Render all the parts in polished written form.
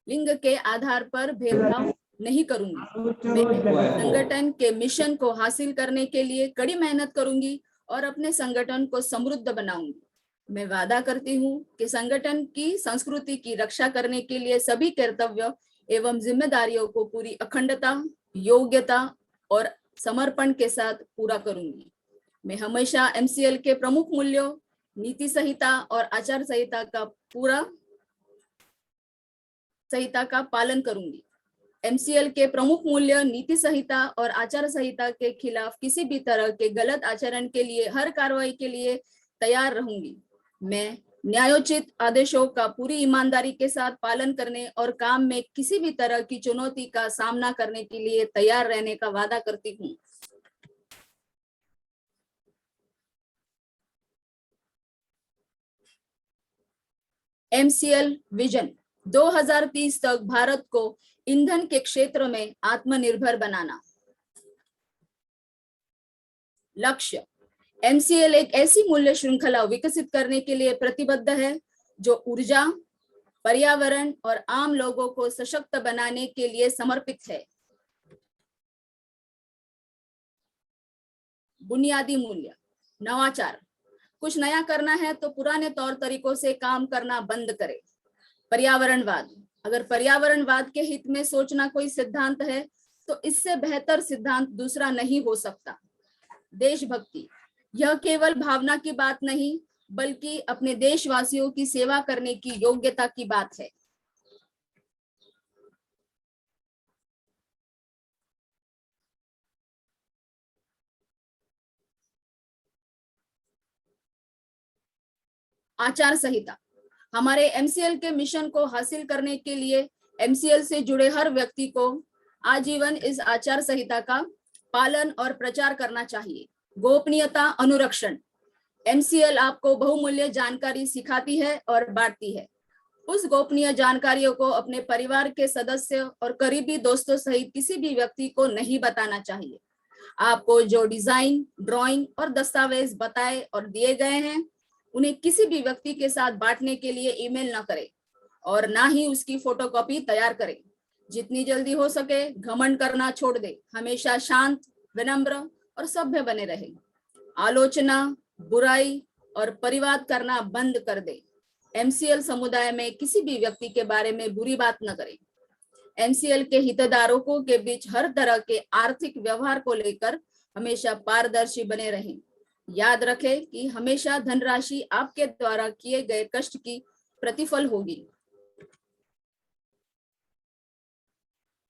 लिंग के आधार पर भेदभाव नहीं करूंगी। मैं संगठन के मिशन को हासिल करने के लिए कड़ी मेहनत करूंगी और अपने संगठन को समृद्ध बनाऊंगी। मैं वादा करती हूँ कि संगठन की संस्कृति की रक्षा करने के लिए सभी कर्तव्य एवं जिम्मेदारियों को पूरी अखंडता, योग्यता और समर्पण के साथ पूरा करूंगी। मैं हमेशा एमसीएल के प्रमुख मूल्यों, नीति संहिता और आचार संहिता का पालन करूंगी। एमसीएल के प्रमुख मूल्य, नीति संहिता और आचार संहिता के खिलाफ किसी भी तरह के गलत आचरण के लिए हर कार्रवाई के लिए तैयार रहूंगी। मैं न्यायोचित आदेशों का पूरी ईमानदारी के साथ पालन करने और काम में किसी भी तरह की चुनौती का सामना करने के लिए तैयार रहने का वादा करती हूँ। एमसीएल विजन 2030 तक भारत को ईंधन के क्षेत्र में आत्मनिर्भर बनाना। लक्ष्य, एमसीएल एक ऐसी मूल्य श्रृंखला विकसित करने के लिए प्रतिबद्ध है जो ऊर्जा, पर्यावरण और आम लोगों को सशक्त बनाने के लिए समर्पित है। बुनियादी मूल्य, नवाचार, कुछ नया करना है तो पुराने तौर तरीकों से काम करना बंद करें। पर्यावरणवाद, अगर पर्यावरणवाद के हित में सोचना कोई सिद्धांत है तो इससे बेहतर सिद्धांत दूसरा नहीं हो सकता। देशभक्ति, यह केवल भावना की बात नहीं बल्कि अपने देशवासियों की सेवा करने की योग्यता की बात है। आचार संहिता, हमारे एमसीएल के मिशन को हासिल करने के लिए एमसीएल से जुड़े हर व्यक्ति को आजीवन इस आचार संहिता का पालन और प्रचार करना चाहिए। गोपनीयता अनुरक्षण, एमसीएल आपको बहुमूल्य जानकारी सिखाती है और बांटती है। उस गोपनीय जानकारियों को अपने परिवार के सदस्य और करीबी दोस्तों सहित किसी भी व्यक्ति को नहीं बताना चाहिए। आपको जो डिजाइन, ड्राइंग और दस्तावेज बताए और दिए गए हैं उन्हें किसी भी व्यक्ति के साथ बांटने के लिए ईमेल न करें और ना ही उसकी फोटोकॉपी तैयार करें। जितनी जल्दी हो सके घमंड करना छोड़ दे। हमेशा शांत, विनम्र और सभ्य बने रहे। आलोचना, बुराई और परिवाद करना बंद कर दे। एमसीएल समुदाय में किसी भी व्यक्ति के बारे में बुरी बात न करें। एमसीएल के हितधारकों के बीच हर तरह के आर्थिक व्यवहार को लेकर हमेशा पारदर्शी बने रहें। याद रखें कि हमेशा धनराशि आपके द्वारा किए गए कष्ट की प्रतिफल होगी।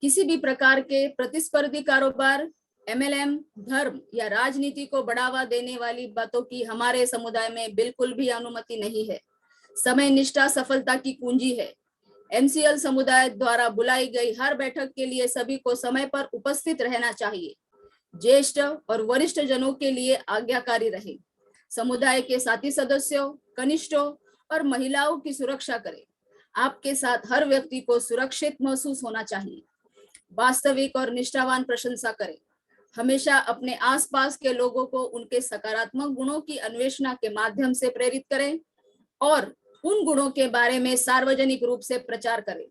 किसी भी प्रकार के प्रतिस्पर्धी कारोबार, एमएलएम, धर्म या राजनीति को बढ़ावा देने वाली बातों की हमारे समुदाय में बिल्कुल भी अनुमति नहीं है। समय निष्ठा सफलता की कुंजी है। एमसीएल समुदाय द्वारा बुलाई गई हर बैठक के लिए सभी को समय पर उपस्थित रहना चाहिए। ज्येष्ठ और वरिष्ठ जनों के लिए आज्ञाकारी रहे। समुदाय के साथी सदस्यों, कनिष्ठों और महिलाओं की सुरक्षा करें। आपके साथ हर व्यक्ति को सुरक्षित महसूस होना चाहिए। वास्तविक और निष्ठावान प्रशंसा करें। हमेशा अपने आसपास के लोगों को उनके सकारात्मक गुणों की अन्वेषणा के माध्यम से प्रेरित करें और उन गुणों के बारे में सार्वजनिक रूप से प्रचार करें।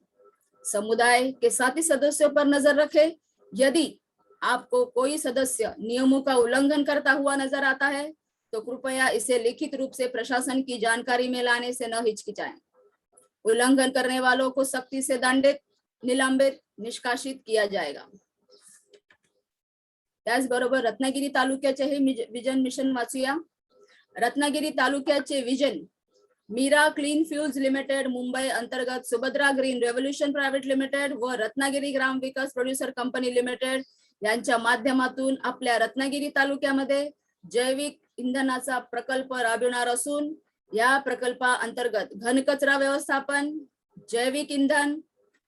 समुदाय के साथी सदस्यों पर नजर रखें। यदि आपको कोई सदस्य नियमों का उल्लंघन करता हुआ नजर आता है तो कृपया इसे लिखित रूप से प्रशासन की जानकारी में लाने से न हिचकिचाएं। उल्लंघन करने वालों को सख्ती से दंडित, निलंबित, निष्कासित किया जाएगा। त्याचबरोबर रत्नागिरी तालुक्याचे हे विजन मिशन वाचूया। रत्नागिरी तालुक्याचे vision Meera clean fuels limited Mumbai अंतर्गत Subhadra green revolution private limited व Ratnagiri Gram Vikas producer company limited यांच्या माध्यमातून आपल्या रत्नागिरी तालुक्यामध्ये जैविक इंधनाचा प्रकल्प राबविणार असून या प्रकल्पा अंतर्गत घनकचरा व्यवस्थापन, जैविक इंधन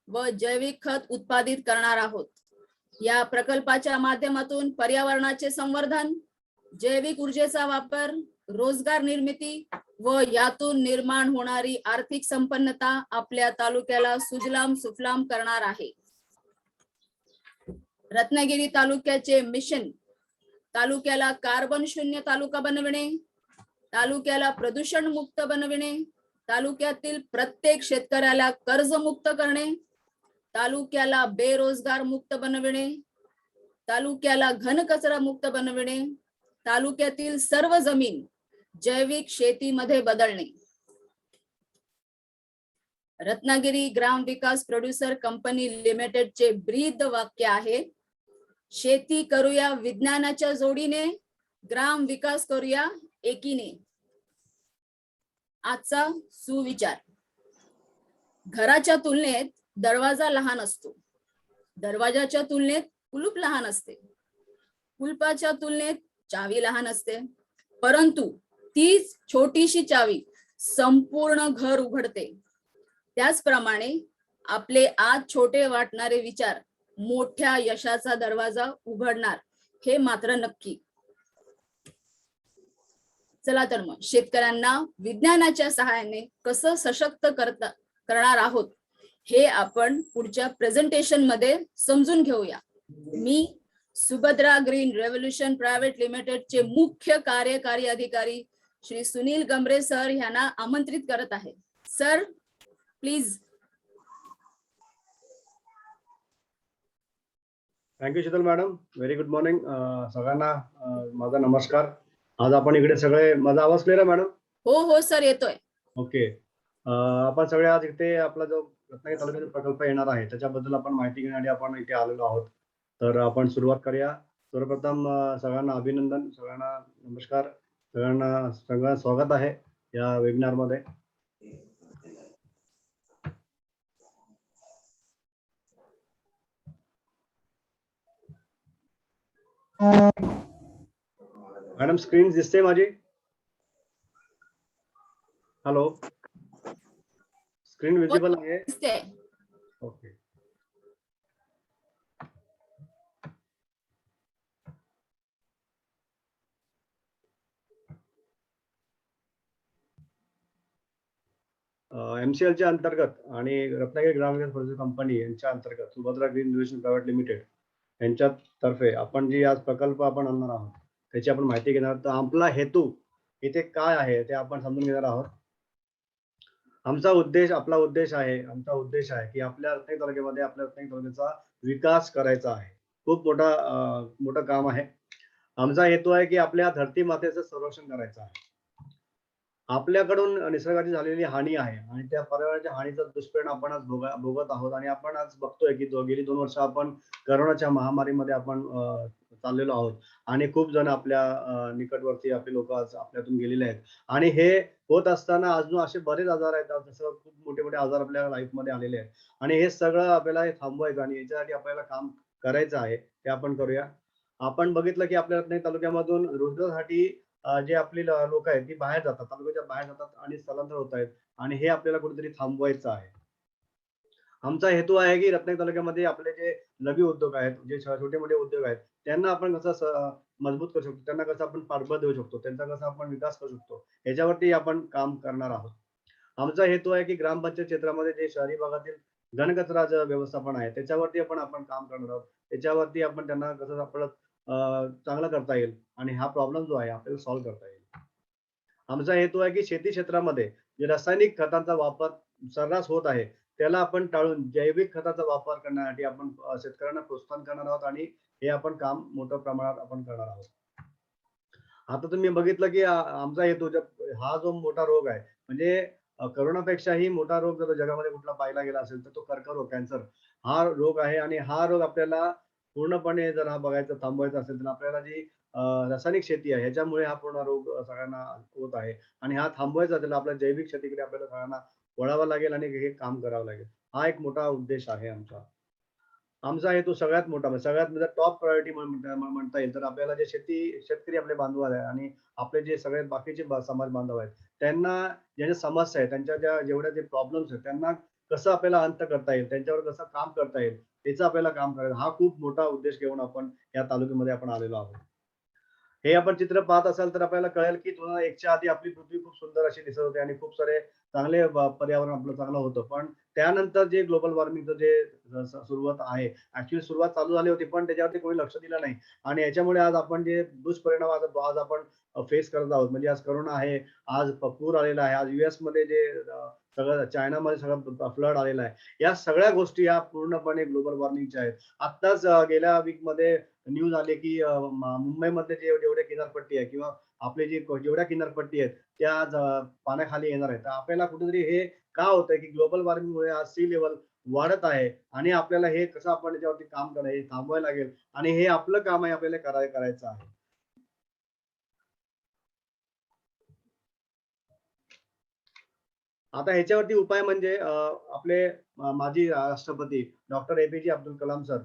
व जैविक खत उत्पादित करणार आहोत। या प्रकल्पाच्या माध्यमातून पर्यावरणाचे संवर्धन, जैविक ऊर्जेचा वापर, रोजगार निर्मिती व यातून निर्माण होणारी आर्थिक संपन्नता आपल्या तालुक्याला सुजलाम सुफलाम करणार आहे। रत्नागिरी तालुक्याचे मिशन तालुक्याला कार्बन शून्य तालुका बनविणे, तालुक्याला प्रदूषण मुक्त बनविणे, तालुक्यातील प्रत्येक शेतकऱ्याला कर्जमुक्त करणे तालुक्याला बेरोजगार मुक्त बनविणे, तालुक्याला घनकचरा मुक्त बनविणे, तालुक्यातील सर्व जमीन जैविक शेतीमध्ये बदलणे. रत्नागिरी ग्राम विकास प्रोड्युसर कंपनी लिमिटेडचे ब्रीद वाक्य आहे, शेती करूया विज्ञानाच्या जोडीने, ग्राम विकास करूया एकीने. आजचा सुविचार. घराच्या तुलनेत दरवाजा लहान असतो, दरवाजाच्या तुलनेत कुलूप लहान असते, कुलपाच्या तुलनेत चावी लहान असते, परंतु तीच छोटीशी चावी संपूर्ण घर उघडते. त्याचप्रमाणे आपले आज छोटे वाटणारे विचार मोठ्या यशाचा दरवाजा उघडणार हे मात्र नक्की. चला तर मग शेतकऱ्यांना विज्ञानाच्या सहाय्याने कसं सशक्त करणार आहोत हे आपण पुढच्या प्रेझेंटेशन मध्ये समजून घेऊया. मी सुभद्रा ग्रीन रेव्होल्यूशन प्रायव्हेट लिमिटेडचे मुख्य कार्यकारी अधिकारी श्री सुनील गमरे सर यांना आमंत्रित करत आहे. Sir please. Thank you Sheetal madam. Very good morning सगळ्यांना. माझा नमस्कार. आज आपण इकडे सगळे, माझा आवाज क्लिअर आहे मॅडम? हो हो सर येतोय. ओके. आपण सगळे आज इथे आपला जो रत्नागिरी तालुक्याचा प्रकल्प येणार आहे त्याच्याबद्दल आपण माहिती घेण्यासाठी आपण इथे आलेलो आहोत. तर आपण सुरुवात करूया. सर्वप्रथम सगळ्यांना अभिनंदन, सगळ्यांना नमस्कार, सगळ्यांना स्वागत आहे या वेबिनार मध्ये. मॅडम स्क्रीन दिसते माझी? हॅलो, स्क्रीन विजिबल आहे? ओके. MCL अंतर्गत आणि रत्नागिरी ग्रामीण विकास कंपनी यांच्या अंतर्गत Subhadra green revolution private limited यांच्यातर्फे आपण जी आज प्रकल्प आपण आणणार आहोत त्याची आपण माहिती घेणार. तर आपला हेतू इथे काय आहे ते आपण समजून घेणार आहोत. आमचा उद्देश आहे की आपल्या रत्नागिरी तालुक्यामध्ये आपल्या रत्नागिरी तालुक्याचा विकास करायचा आहे. खूप मोठं काम आहे. आमचा हेतू आहे की आपल्या धरती मातेचं संरक्षण करायचं आहे. आपल्याकडून निसर्गाची झालेली हानी आहे आणि त्या पर्यावरणाच्या हानीचा दुष्परिणाम आपण आज भोगत आहोत. आणि आपण आज बघतोय की गेली 2 वर्ष आपण करोनाच्या महामारीमध्ये आपण चाललेलो आहोत आणि खूप जण आपल्या निकटवर्ती आपले लोक आज आपल्यातून गेलेले आहेत. आणि हे होत असताना अजून असे बरेच आजार आहेत, जसं खूप मोठे मोठे आजार आपल्या लाईफ मध्ये आलेले आहेत. आणि हे सगळं आपल्याला थांबवायचं आणि याच्यासाठी आपल्याला काम करायचं आहे, ते आपण करूया. आपण बघितलं की आपल्या रत्नागिरी तालुक्यामधून रोजगारासाठी जे आपली लोक आहेत ती बाहेर जातात, तालुक्याच्या बाहेर जातात आणि स्थलांतर होत आहेत. आणि हे आपल्याला कुठेतरी थांबवायचं आहे. आमचा हेतू आहे की रत्नागिरी तालुक्यामध्ये आपले जे लघु उद्योग आहेत, जे छोटे मोठे उद्योग आहेत, त्यांना आपण कसं मजबूत करू शकतो, त्यांना कसं आपण पाठबळ देऊ शकतो, त्यांचा कसा आपण विकास करू शकतो, याच्यावरती आपण काम करणार आहोत. आमचा हेतू आहे की ग्रामपंचायत क्षेत्रामध्ये जे शहरी भागातील घनकचराचं व्यवस्थापन आहे त्याच्यावरती आपण काम करणार आहोत. त्याच्यावरती आपण त्यांना कसं आपलं चांगलं करता येईल आणि हा प्रॉब्लेम जो आहे आपल्याला सॉल्व्ह करता येईल. आमचा हेतू आहे की शेती क्षेत्रामध्ये जे रासायनिक खतांचा वापर सर्रास होत आहे त्याला आपण टाळून जैविक खताचा वापर करण्यासाठी आपण शेतकऱ्यांना प्रोत्साहन करणार आहोत आणि हे आपण काम मोठ्या प्रमाणात आपण करणार आहोत. आता तुम्ही बघितलं की आमचा हेतू हा जो मोठा रोग आहे, म्हणजे करोनापेक्षाही मोठा रोग जर जगामध्ये कुठला पाहिला गेला असेल तर तो कर्करोग, कॅन्सर हा रोग आहे. आणि हा रोग आपल्याला पूर्णपणे जर हा बघायचा थांबवायचा असेल तर आपल्याला जी रासायनिक शेती आहे ह्याच्यामुळे हा पूर्ण रोग सगळ्यांना होत आहे. आणि हा थांबवायचा असेल आपल्या जैविक शेतीकडे आपल्याला सगळ्यांना वळावं लागेल आणि हे काम करावं लागेल. हा एक मोठा उद्देश आहे आमचा. आमचा हेतू सगळ्यात मोठा म्हणजे सगळ्यात म्हणजे टॉप प्रायोरिटी म्हणता येईल तर आपल्याला जे शेतकरी आपले बांधव आहे आणि आपले जे सगळे बाकीचे समाज बांधव आहेत त्यांना ज्यांच्या समस्या आहेत, त्यांच्या ज्या जेवढ्या जे प्रॉब्लेम्स आहेत त्यांना कसं आपल्याला अंत करता येईल, त्यांच्यावर कसं काम करता येईल त्याचं आपल्याला काम करायचं. हा खूप मोठा उद्देश घेऊन आपण या तालुक्यामध्ये आपण आलेलो आहोत. हे आपण चित्र पाहत असाल तर आपल्याला कळेल की 2001च्या आधी आपली पृथ्वी खूप सुंदर अशी दिसत होती आणि खूप सारे चांगले पर्यावरण आपलं चांगलं होतं. पण त्यानंतर जे ग्लोबल वॉर्मिंगचं जे सुरुवात आहे, ऍक्च्युअली सुरुवात चालू झाली होती पण त्याच्यावरती कोणी लक्ष दिलं नाही. आणि याच्यामुळे आज आपण जे दुष्परिणाम आज आपण फेस करत आहोत, म्हणजे आज करोना आहे, आज पूर आलेला आहे, आज US मध्ये जे सगळं चायनामध्ये सगळं फ्लड आलेला आहे. या सगळ्या गोष्टी या पूर्णपणे ग्लोबल वॉर्मिंगच्या आहेत. आत्ताच गेल्या वीकमध्ये न्यूज आली की मुंबईमध्ये जेवढे किनारपट्टी आहे किंवा आपले जेवढ्या किनारपट्टी आहेत त्या आज पाण्याखाली येणार आहेत. तर आपल्याला कुठेतरी हे का होतंय की ग्लोबल वॉर्मिंगमुळे आज सी लेव्हल वाढत आहे आणि आपल्याला हे कसं आपण त्याच्यावरती काम करायचं, हे थांबवायला लागेल आणि हे आपलं काम आहे, आपल्याला करायचं आहे. आता ह्याच्यावरती उपाय म्हणजे आपले माजी राष्ट्रपती doctor APJ Abdul Kalam sir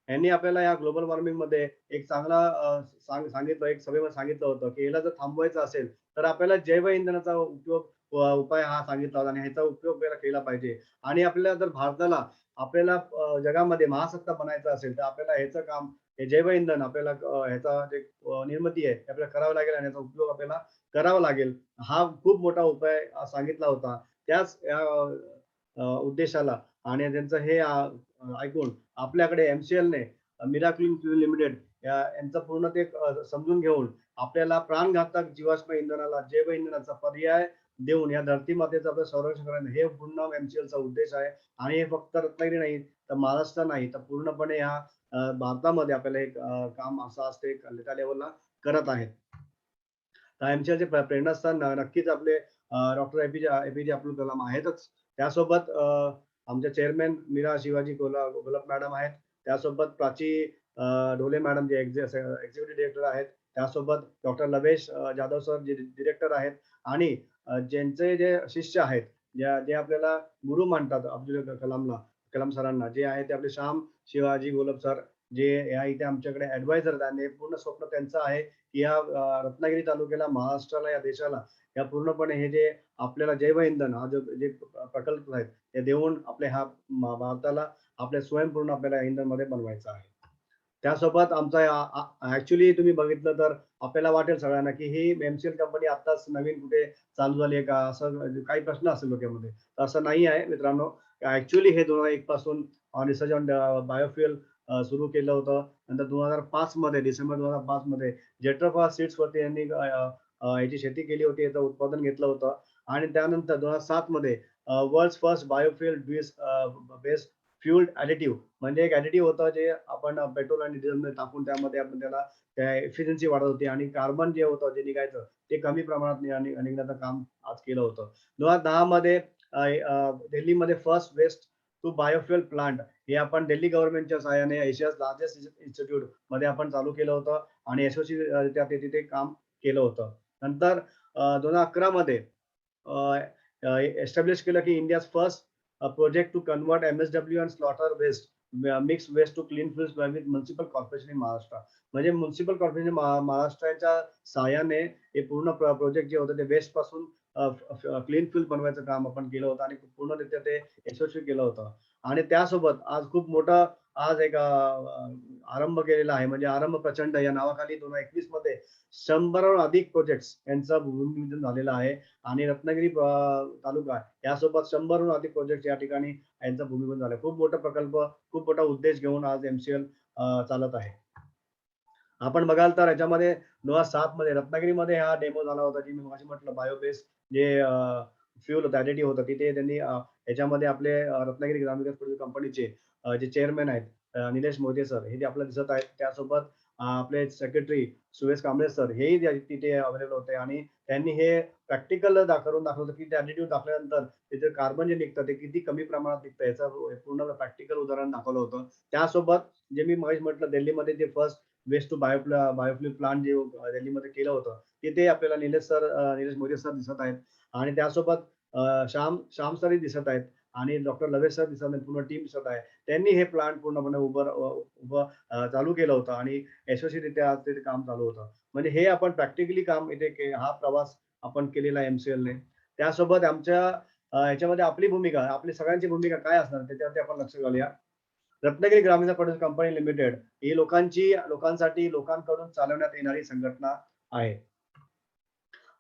यांनी आपल्याला या ग्लोबल वॉर्मिंग मध्ये एक चांगला सांगितलं, एक सभेमध्ये सांगितलं होतं की याला जर थांबवायचं असेल तर आपल्याला जैव इंधनाचा उपाय हा सांगितला होता आणि ह्याचा उपयोग आपल्याला केला पाहिजे. आणि आपल्याला जर भारताला आपल्याला जगामध्ये महासत्ता बनायचं असेल तर आपल्याला ह्याचं काम, हे जैव इंधन आपल्याला ह्याचा जे निर्मिती आहे ते आपल्याला करावं लागेल आणि याचा उपयोग आपल्याला करावा लागेल. हा खूप मोठा उपाय सांगितला होता. त्याच उद्देशाला आणि त्यांचं हे ऐकून आपल्याकडे एमसीएलने मिराक्लिन फ्युएल लिमिटेड यांचं पूर्ण ते समजून घेऊन आपल्याला प्राणघातक जीवाश्म इंधनाला जैव इंधनाचा पर्याय देऊन या धरती मातेचं आपलं संरक्षण करणं हे पूर्ण एमसीएलचा उद्देश आहे. आणि हे फक्त रत्नागिरी नाही तर महाराष्ट्र नाही तर पूर्णपणे ह्या भारतामध्ये आपल्याला एक काम असं असते त्या लेवलला करत आहेत. एमसीएलचे प्रेरणास्थान नक्कीच आपले डॉक्टर एपीजे अब्दुल कलाम आहेतच. त्यासोबत आमच्या चेअरमॅन मीरा शिवाजी गोलप मॅडम आहेत. त्यासोबत प्राची ढोले मॅडम जे एक्झिक्युटिव्ह डिरेक्टर आहेत. त्यासोबत डॉक्टर लवेश जाधव सर जे डिरेक्टर आहेत आणि ज्यांचे जे शिष्य आहेत, जे आपल्याला गुरु मानतात अब्दुल कलाम सरांना, जे आहे ते आपले श्याम शिवाजी गोलप सर, जे या इथे आमच्याकडे ऍडवायझर आहेत आणि पूर्ण स्वप्न त्यांचं आहे की या रत्नागिरी तालुक्याला, महाराष्ट्राला, या देशाला या पूर्णपणे हे जे आपल्याला जैव इंधन हा जो जे प्रकल्प आहेत ते देऊन आपल्या ह्या भारताला आपल्या स्वयंपूर्ण आपल्याला इंधन मध्ये बनवायचं आहे. त्यासोबत आमचा ऍक्च्युली तुम्ही बघितलं तर आपल्याला वाटेल सगळ्यांना की ही एमसीएल कंपनी आताच नवीन कुठे चालू झाली आहे का, असं काही प्रश्न असेल डोक्यामध्ये. तर असं नाही आहे मित्रांनो. ऍक्च्युली हे 2001 पासून रिसर्च ऑन बायोफ्युएल सुरू केलं होतं. नंतर 2005 मध्ये, डिसेंबर 2005 मध्ये जेट्रोफा सीड्स वरती यांनी याची शेती केली होती, याचं उत्पादन घेतलं होतं. आणि त्यानंतर 2007 मध्ये world first biofuel based fueled additive म्हणजे एक ॲडिटिव्ह होतं जे आपण पेट्रोल आणि डिझेलमध्ये टाकून त्यामध्ये आपण त्याला त्या एफिशियन्सी वाढत होती आणि कार्बन जे होतं जे निघायचं ते कमी प्रमाणात निघण्याचं काम आज केलं होतं. 2010 मध्ये दिल्लीमध्ये first waste to biofuel plant हे आपण दिल्ली गव्हर्नमेंटच्या सहाय्याने एशियाज लार्जेस्ट इन्स्टिट्यूट मध्ये आपण चालू केलं होतं आणि यशस्वी तिथे काम केलं होतं. नंतर 2011 मध्ये एस्टॅब्लिश केलं की India's first project to convert MSW and slaughter waste mix waste to clean fuels with municipal corporation in Maharashtra. म्हणजे म्युन्सिपल कॉर्पोरेशन महाराष्ट्राच्या सहाय्याने हे पूर्ण प्रोजेक्ट जे होतं ते वेस्ट पासून क्लीन फ्युल बनवायचं काम आपण केलं होतं आणि पूर्णरित्या ते यशस्वी केलं होतं. आणि त्यासोबत आज खूप मोठं आज एक आरंभ केलेला आहे, म्हणजे आरंभ प्रचंड या नावाखाली 2021 मध्ये 100 अधिक प्रोजेक्ट्स यांचं भूमिपूजन झालेलं आहे. आणि रत्नागिरी तालुका यासोबत 100 अधिक प्रोजेक्ट या ठिकाणी यांचं भूमिपूजन झालं. खूप मोठा प्रकल्प, खूप मोठा उद्देश घेऊन आज एमसीएल चालत आहे. आपण बघाल तर याच्यामध्ये 2007 मध्ये रत्नागिरीमध्ये हा डेमो झाला होता, जी मी मगाशी म्हटलं बायोबेस जे फ्युल होतं, ॲडिटिव्ह होतं, तिथे त्यांनी याच्यामध्ये आपले रत्नागिरी ग्रामविकास कंपनीचे जे चेअरमॅन आहेत निलेश मोहिते सर हे जे आपल्याला दिसत आहेत. त्यासोबत आपले सेक्रेटरी सुरेश कांबळे सर हेही तिथे अवेलेबल होते आणि त्यांनी हे प्रॅक्टिकल दाखवलं की ते ॲडिटिव्ह टाकल्यानंतर तिथे कार्बन जे निघतं ते किती कमी प्रमाणात निघतं याचं पूर्ण प्रॅक्टिकल उदाहरण दाखवलं होतं. त्यासोबत जे मी मगाशी म्हटलं दिल्लीमध्ये जे first waste to biofuel plant जे दिल्लीमध्ये केलं होतं तिथे आपल्याला निलेश मोदी सर दिसत आहेत. आणि त्यासोबत श्याम सरही दिसत आहेत आणि डॉक्टर लवेश सर दिसत आहेत, पूर्ण टीम दिसत आहे. त्यांनी हे प्लांट पूर्णपणे उभं चालू केलं होतं आणि यशस्वीरित्या आज ते काम चालू होतं. म्हणजे हे आपण प्रॅक्टिकली काम इथे हा प्रवास आपण केलेला एमसीएलने. त्यासोबत आमच्या याच्यामध्ये आपली भूमिका, आपली सगळ्यांची भूमिका काय असणार त्याच्यावरती आपण लक्ष घालूया. रत्नागिरी ग्रामीण प्रोड्यूस कंपनी लिमिटेड ही लोकांसाठी लोकांकडून चालवण्यात येणारी संघटना आहे.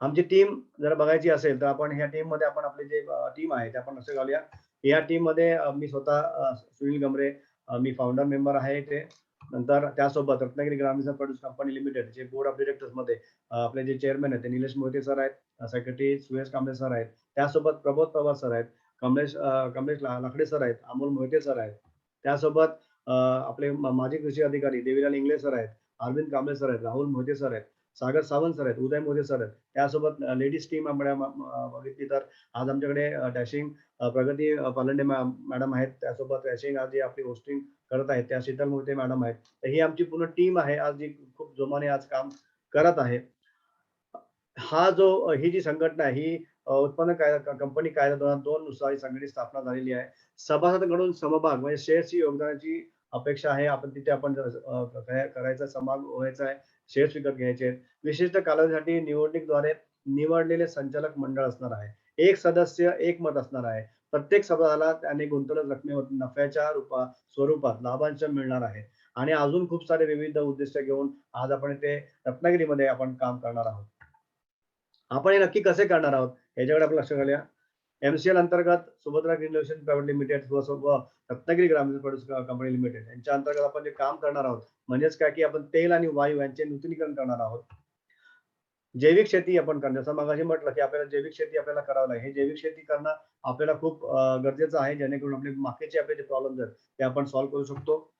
आमची टीम जर बघायची असेल तर आपण ह्या टीम मध्ये आपण आपली जे टीम आहे ते आपण लक्ष घालूया. या टीम मध्ये मी स्वतः सुनील गमरे मी फाउंडर मेंबर आहे इथे. नंतर त्यासोबत रत्नागिरी ग्रामीण प्रोड्यूस कंपनी लिमिटेड चे बोर्ड ऑफ डिरेक्टर्स मध्ये आपले जे चेअरमॅन आहेत ते निलेश मोहिते सर आहेत, सेक्रेटरी सुरेश कांबळे सर आहेत, त्यासोबत प्रबोध पवार सर आहेत कमलेश लाकडे सर आहेत, अमोल मोहिते सर आहेत, त्यासोबत आपले माजी कृषी अधिकारी देवीलाल इंगळे सर आहेत, अरविंद कांबळे सर आहेत, राहुल मोहिते सर आहेत, सागर सावंत सर आहेत, उदय मोहिते सर आहेत. त्यासोबत लेडीज टीम बघितली तर आज आमच्याकडे डॅशिंग प्रगती पालंडे मॅडम आहेत, त्यासोबत डॅशिंग आज जी आपली होस्टिंग करत आहेत त्या शीतल मोहिते मॅडम आहेत. तर ही आमची पूर्ण टीम आहे आज जी खूप जोमाने आज काम करत आहे. ही जी संघटना आहे ही उत्पन्न कायदा कंपनी कायदा 2002 नुसार ही संघटनेची स्थापना झालेली आहे. सभासदांकडून समभाग म्हणजे शेअर्सची योगदानाची अपेक्षा आहे. आपण तिथे आपण करायचा सहभाग व्हायचा आहे. शेअर्स विकत घ्यायचे आहेत. विशिष्ट कालावधीसाठी निवडणुकीद्वारे निवडलेले संचालक मंडळ असणार आहे. एक सदस्य एक मत असणार आहे. प्रत्येक सभासदाला त्याने गुंतवलेल्या रकमेवर नफ्याच्या स्वरूपात लाभांश मिळणार आहे. आणि अजून खूप सारे विविध उद्दिष्ट घेऊन आज आपण इथे रत्नागिरीमध्ये आपण काम करणार आहोत. आपण हे नक्की कसे करणार आहोत याच्याकडे आपण लक्ष घालूया. एमसीएल अंतर्गत Subhadra green innovation private limited व रत्नागिरी ग्रामीण प्रोड्यूस कंपनी लिमिटेड यांच्या अंतर्गत आपण जे काम करणार आहोत म्हणजेच काय की आपण तेल आणि वायू यांचे नूतनीकरण करणार आहोत. जैविक शेती आपण करणार, जसं मगाशी म्हटलं की आपल्याला जैविक शेती आपल्याला करावं लागेल. हे जैविक शेती करणं आपल्याला खूप गरजेचं आहे, जेणेकरून आपले मागचे आपले जे प्रॉब्लेम्स आहेत ते आपण सॉल्व्ह करू शकतो.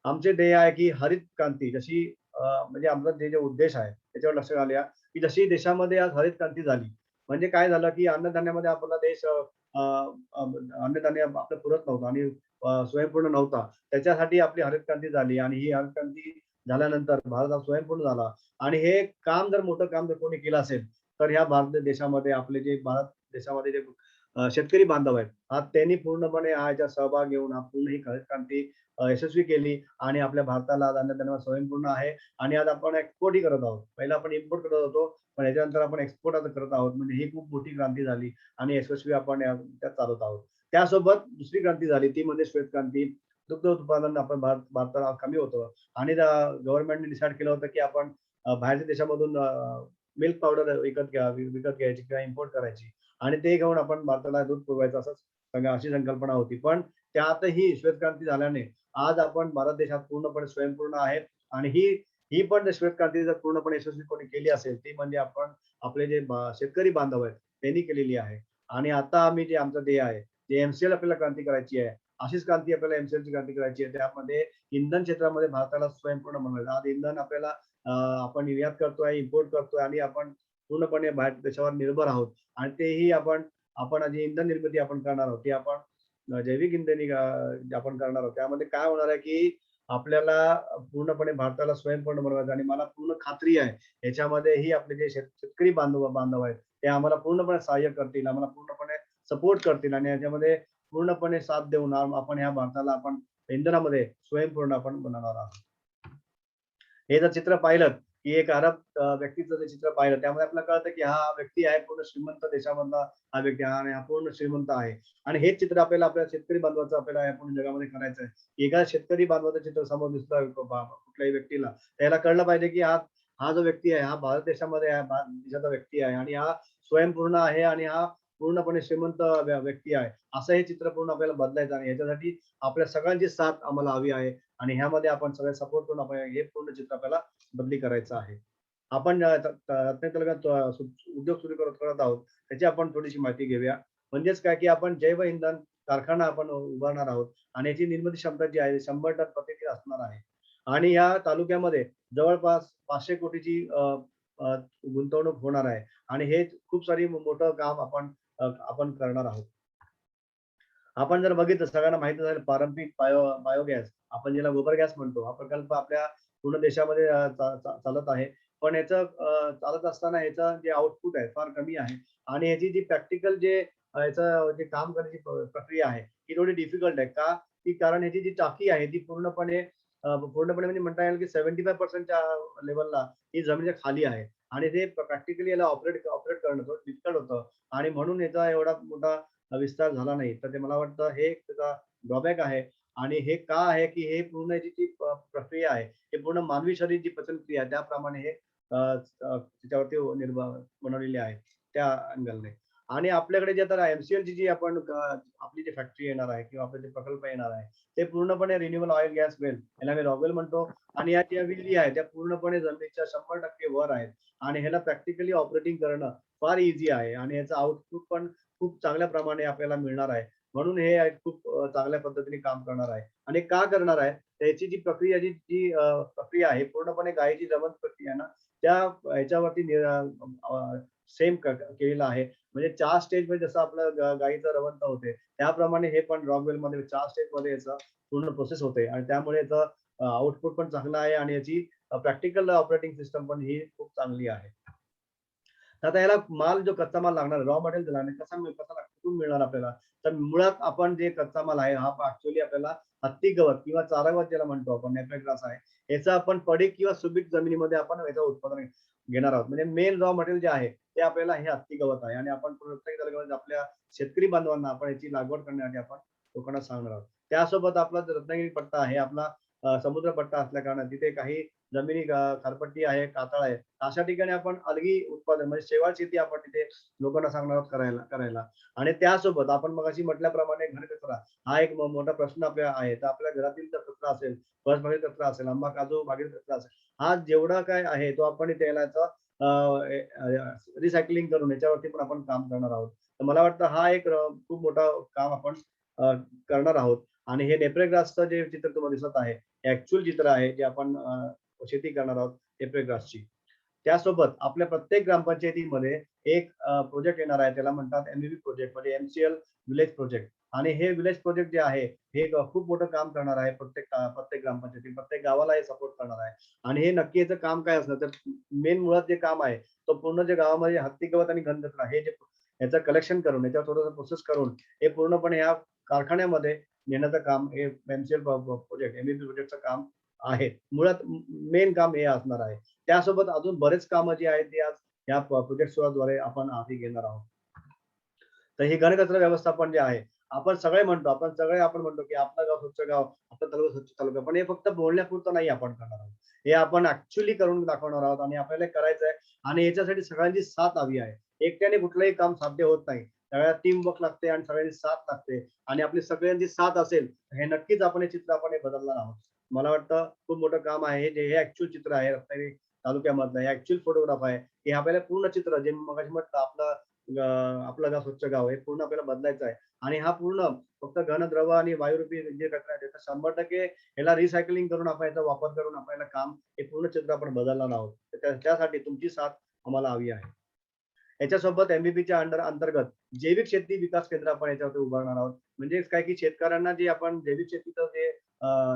आमचे ध्येय आहे की हरित क्रांती जशी म्हणजे आमचा जे उद्देश आहे त्याच्यावर लक्ष घालूया की जशी देशामध्ये आज हरित क्रांती झाली म्हणजे काय झालं की अन्नधान्यामध्ये आपला देश अन्नधान्य आपलं पुरत नव्हतं आणि स्वयंपूर्ण नव्हता. त्याच्यासाठी आपली हरित क्रांती झाली आणि ही हरित क्रांती झाल्यानंतर भारत हा स्वयंपूर्ण झाला. आणि हे काम जर मोठं काम जर कोणी केलं असेल तर ह्या भारत देशामध्ये आपले जे भारत देशामध्ये जे शेतकरी बांधव आहेत आज त्यांनी पूर्णपणे याच्यात सहभाग घेऊन पूर्ण ही हरित क्रांती यशस्वी केली आणि आपल्या भारताला आज अन्नधान्यावर स्वयंपूर्ण आहे. आणि आज आपण एक्सपोर्टही करत आहोत. पहिला आपण इम्पोर्ट करत होतो पण याच्यानंतर आपण एक्सपोर्ट आता करत आहोत. म्हणजे ही खूप मोठी क्रांती झाली आणि यशस्वी आपण त्यात चालवत आहोत. त्यासोबत दुसरी क्रांती झाली ती म्हणजे श्वेत क्रांती. दुग्ध उत्पादन आपण भारताला कमी होतं आणि गव्हर्नमेंटने डिसाईड केलं होतं की आपण बाहेरच्या देशामधून मिल्क पावडर विकत घ्यायची किंवा इम्पोर्ट करायची आणि ते घेऊन आपण भारताला दूध पुरवायचं असं अशी संकल्पना होती. पण त्यातही श्वेत क्रांती झाल्याने आज आपण भारत देशात पूर्णपणे स्वयंपूर्ण आहे. आणि ही पण श्वेत क्रांती जर पूर्णपणे यशस्वी कोणी केली असेल ती म्हणजे आपण आपले जे शेतकरी बांधव आहेत त्यांनी केलेली आहे. आणि आता आम्ही जे आमचं ध्येय आहे जे एमसीएल आपल्याला क्रांती करायची आहे अशीच क्रांती आपल्याला एमसीएल ची क्रांती करायची आहे. त्यामध्ये इंधन क्षेत्रामध्ये भारताला स्वयंपूर्ण बनवायचं. आज इंधन आपल्याला आपण निर्यात करतोय, इम्पोर्ट करतोय आणि आपण पूर्णपणे बाहेर देशावर निर्भर आहोत. आणि तेही आपण जी इंधन निर्मिती आपण करणार आहोत ती आपण जैविक इंधनी आपण करणार आहोत. त्यामध्ये काय होणार आहे की आपल्याला पूर्णपणे भारताला स्वयंपूर्ण बनवायचं. आणि मला पूर्ण खात्री आहे याच्यामध्येही आपले जे शेतकरी बांधव आहेत ते आम्हाला पूर्णपणे सहाय्य करतील, आम्हाला पूर्णपणे सपोर्ट करतील आणि याच्यामध्ये पूर्णपणे साथ देऊन आपण ह्या भारताला आपण इंधनामध्ये स्वयंपूर्ण आपण बनवणार आहोत. हे जर चित्र पाहिलं की एक अरब व्यक्तीचं जे चित्र पाहिलं त्यामध्ये आपल्याला कळतं की हा व्यक्ती आहे पूर्ण श्रीमंत देशामधला हा व्यक्ती आणि हा पूर्ण श्रीमंत आहे. आणि हेच चित्र आपल्या शेतकरी बांधवाचं आपल्याला या पूर्ण जगामध्ये करायचं आहे. एका शेतकरी बांधवाचं चित्र समोर दिसतं कुठल्याही व्यक्तीला त्याला कळलं पाहिजे की हा जो व्यक्ती आहे हा भारत देशामध्ये देशाचा व्यक्ती आहे आणि हा स्वयंपूर्ण आहे आणि हा पूर्णपणे श्रीमंत व्यक्ती आहे. असं हे चित्र पूर्ण आपल्याला बदलायचं आणि याच्यासाठी आपल्या सगळ्यांची साथ आम्हाला हवी आहे. आणि ह्यामध्ये आपण सगळे सपोर्ट करून आपण हे पूर्ण चित्र आपल्याला बदली करायचं आहे. आपण उद्योग सुरू करत आहोत त्याची आपण थोडीशी माहिती घेऊया. म्हणजेच काय की आपण जैव इंधन कारखाना आपण उभारणार आहोत आणि याची निर्मिती क्षमता जी आहे 100 टन प्रति असणार आहे. आणि या तालुक्यामध्ये जवळपास 500 कोटीची गुंतवणूक होणार आहे. आणि हे खूप सारी मोठं काम आपण करणार आहोत. आपण जर बघितलं सगळ्यांना माहिती झालं पारंपरिक बायोगॅस आपण ज्याला गोबर गॅस म्हणतो हा प्रकल्प आपल्या पूर्ण देशामध्ये चालत आहे. पण याचं चालत असताना याचं जे आउटपुट आहे फार कमी आहे. आणि याची जी प्रॅक्टिकल याचं जे काम करण्याची प्रक्रिया आहे ही थोडी डिफिकल्ट आहे. का की कारण याची जी टाकी आहे ती पूर्णपणे म्हणजे म्हणता येईल की 75% लेवलला ही जमिनीच्या खाली आहे. आणि ते प्रॅक्टिकली याला ऑपरेट करणं थोडं डिफिकल्ट होतं. आणि म्हणून याचा एवढा मोठा विस्तार झाला नाही. तर ते मला वाटतं हे त्याचा ड्रॉबॅक आहे. आणि हे का आहे की हे पूर्ण याची जी प्रक्रिया आहे हे पूर्ण मानवी शरीर जी पचन क्रिया आहे त्याप्रमाणे हे त्याच्यावरती बनवलेली आहे त्या अँगलने. आणि आपल्याकडे जे आता एमसीएल ची जी आपण आपली जी फॅक्टरी येणार आहे किंवा आपले जे प्रकल्प येणार आहे ते पूर्णपणे रिन्युएबल ऑइल गॅस वेल याला आम्ही रॉवेल म्हणतो. आणि या ज्या विहिरी आहेत त्या पूर्णपणे जमिनीच्या 100% वर आहेत. आणि ह्याला प्रॅक्टिकली ऑपरेटिंग करणं फार इझी आहे. आणि याचं आउटपुट पण खूप चांगल्या प्रमाणे आपल्याला मिळणार आहे. म्हणून हे खूप चांगल्या पद्धतीने काम करणार आहे. आणि का करणार आहे? त्याची जी प्रक्रिया प्रक्रिया आहे पूर्णपणे गायीची रवंथ प्रक्रिया आहे ना, त्या ह्याच्यावरती सेम केलेलं आहे. म्हणजे 4 स्टेजमध्ये जसं आपलं गाईचं रवंथ होते, त्याप्रमाणे हे पण रॉकवेलमध्ये 4 स्टेजमध्ये याचं पूर्ण प्रोसेस होते आणि त्यामुळे याचं आउटपुट पण चांगलं आहे आणि याची प्रॅक्टिकल ऑपरेटिंग सिस्टम पण ही खूप चांगली आहे. तर आता याला माल जो कच्चा माल लागणार रॉ मटेरियल लागणार कसा कुठून मिळणार आपल्याला? तर मुळात आपण जे कच्चा माल आहे हा ऍक्च्युअली आपल्याला हत्ती गवत किंवा चारा गवत ज्याला म्हणतो आपण नेपियर ग्रास आहे. याचं आपण पडीक किंवा सुपीक जमिनीमध्ये आपण याचं उत्पादन घेणार आहोत. म्हणजे मेन रॉ मटेरियल जे आहे ते आपल्याला हे हत्ती गवत आहे आणि आपण प्रत्येक तालुक्यामध्ये आपल्या शेतकरी बांधवांना आपण याची लागवड करण्यासाठी आपण लोकांना सांगणार आहोत. त्यासोबत आपला जो रत्नागिरी पट्टा आहे आपला समुद्र पट्टा असल्या कारणाने तिथे काही जमिनी खारपट्टी आहे, कातळ आहे. अशा ठिकाणी आपण अलगी उत्पादन म्हणजे शेवाळ शेती आपण तिथे लोकांना सांगणार आहोत करायला आणि त्यासोबत आपण मगाशी म्हटल्याप्रमाणे घनकचरा हा एक मोठा प्रश्न आपल्या आहे. तर आपल्या घरातील जर कचरा असेल, फळबागेतील कचरा असेल, आंबा काजू बागेतील कचरा असेल, हा जेवढा काय आहे तो आपण इथे रिसायकलिंग करून याच्यावरती पण आपण काम करणार आहोत. तर मला वाटतं हा एक खूप मोठा काम आपण अ, करणार आहोत आणि हे नेपियर ग्रासचं जे चित्र तुम्हाला दिसत आहे, ऍक्च्युअल चित्र आहे जे आपण शेती करणार आहोत नेपियर ग्रासची. त्यासोबत आपल्या प्रत्येक ग्रामपंचायतीमध्ये एक प्रोजेक्ट येणार आहे. त्याला म्हणतात एमव्हीपी प्रोजेक्ट म्हणजे एमसीएल विलेज प्रोजेक्ट आणि हे विलेज प्रोजेक्ट जे आहे, हे खूप मोठं काम करणार आहे. प्रत्येक ग्रामपंचायतीत, प्रत्येक गावाला हे सपोर्ट करणार आहे आणि हे नक्की याचं काम काय असणार तर मेन मुळात जे काम आहे, तो पूर्ण जे गावामध्ये हत्ती गवत आणि घनकचरा हे जे याचं कलेक्शन करून, याच्यावर थोडंसं प्रोसेस करून हे पूर्णपणे या कारखान्यामध्ये नेण्याचं काम हे एमसीएल प्रोजेक्ट, एमव्हीपी प्रोजेक्टचं काम आहे. मुळात मेन काम हे असणार आहे. त्यासोबत अजून बरेच कामं जी आहेत ती आज या प्रोजेक्ट द्वारे आपण हाती घेणार आहोत. तर हे घनकचरा व्यवस्थापन जे आहे, आपण म्हणतो की आपलं गाव स्वच्छ गाव, आपला तालुका स्वच्छ तालुका. पण हे फक्त बोलण्यापुरतं नाही आपण करणार आहोत. हे आपण ऍक्च्युअली करून दाखवणार आहोत आणि आपल्याला हे करायचं आहे आणि याच्यासाठी सगळ्यांची साथ हवी आहे. एकट्याने कुठलंही काम साध्य होत नाही. त्यावेळेला टीम वर्क लागते आणि सगळ्यांची साथ लागते आणि आपली सगळ्यांची साथ असेल, हे नक्कीच आपण हे चित्र आपण हे बदलणार आहोत. मला वाटतं खूप मोठं काम आहे हे ऍक्च्युअल चित्र आहे रत्नागिरी तालुक्यामधलं, हे ऍक्च्युअल फोटोग्राफ आहे. हे आपल्याला पूर्ण चित्र जे मगाशी म्हटलं आपलं गाव स्वच्छ गाव हे पूर्ण आपल्याला बदलायचं आहे आणि हा पूर्ण फक्त घनद्रव आणि वायुरूपी जे कचरा आहे त्याचा 100% ह्याला रिसायकलिंग करून आपण याचा वापर करून आपल्याला काम हे पूर्ण चित्र आपण बदलणार आहोत. त्यासाठी तुमची साथ आम्हाला हवी आहे. याच्यासोबत एमबीपीच्या अंतर्गत जैविक शेती विकास केंद्र आपण याच्यावरती उभारणार आहोत. म्हणजे काय की शेतकऱ्यांना जे आपण जैविक शेतीचं जे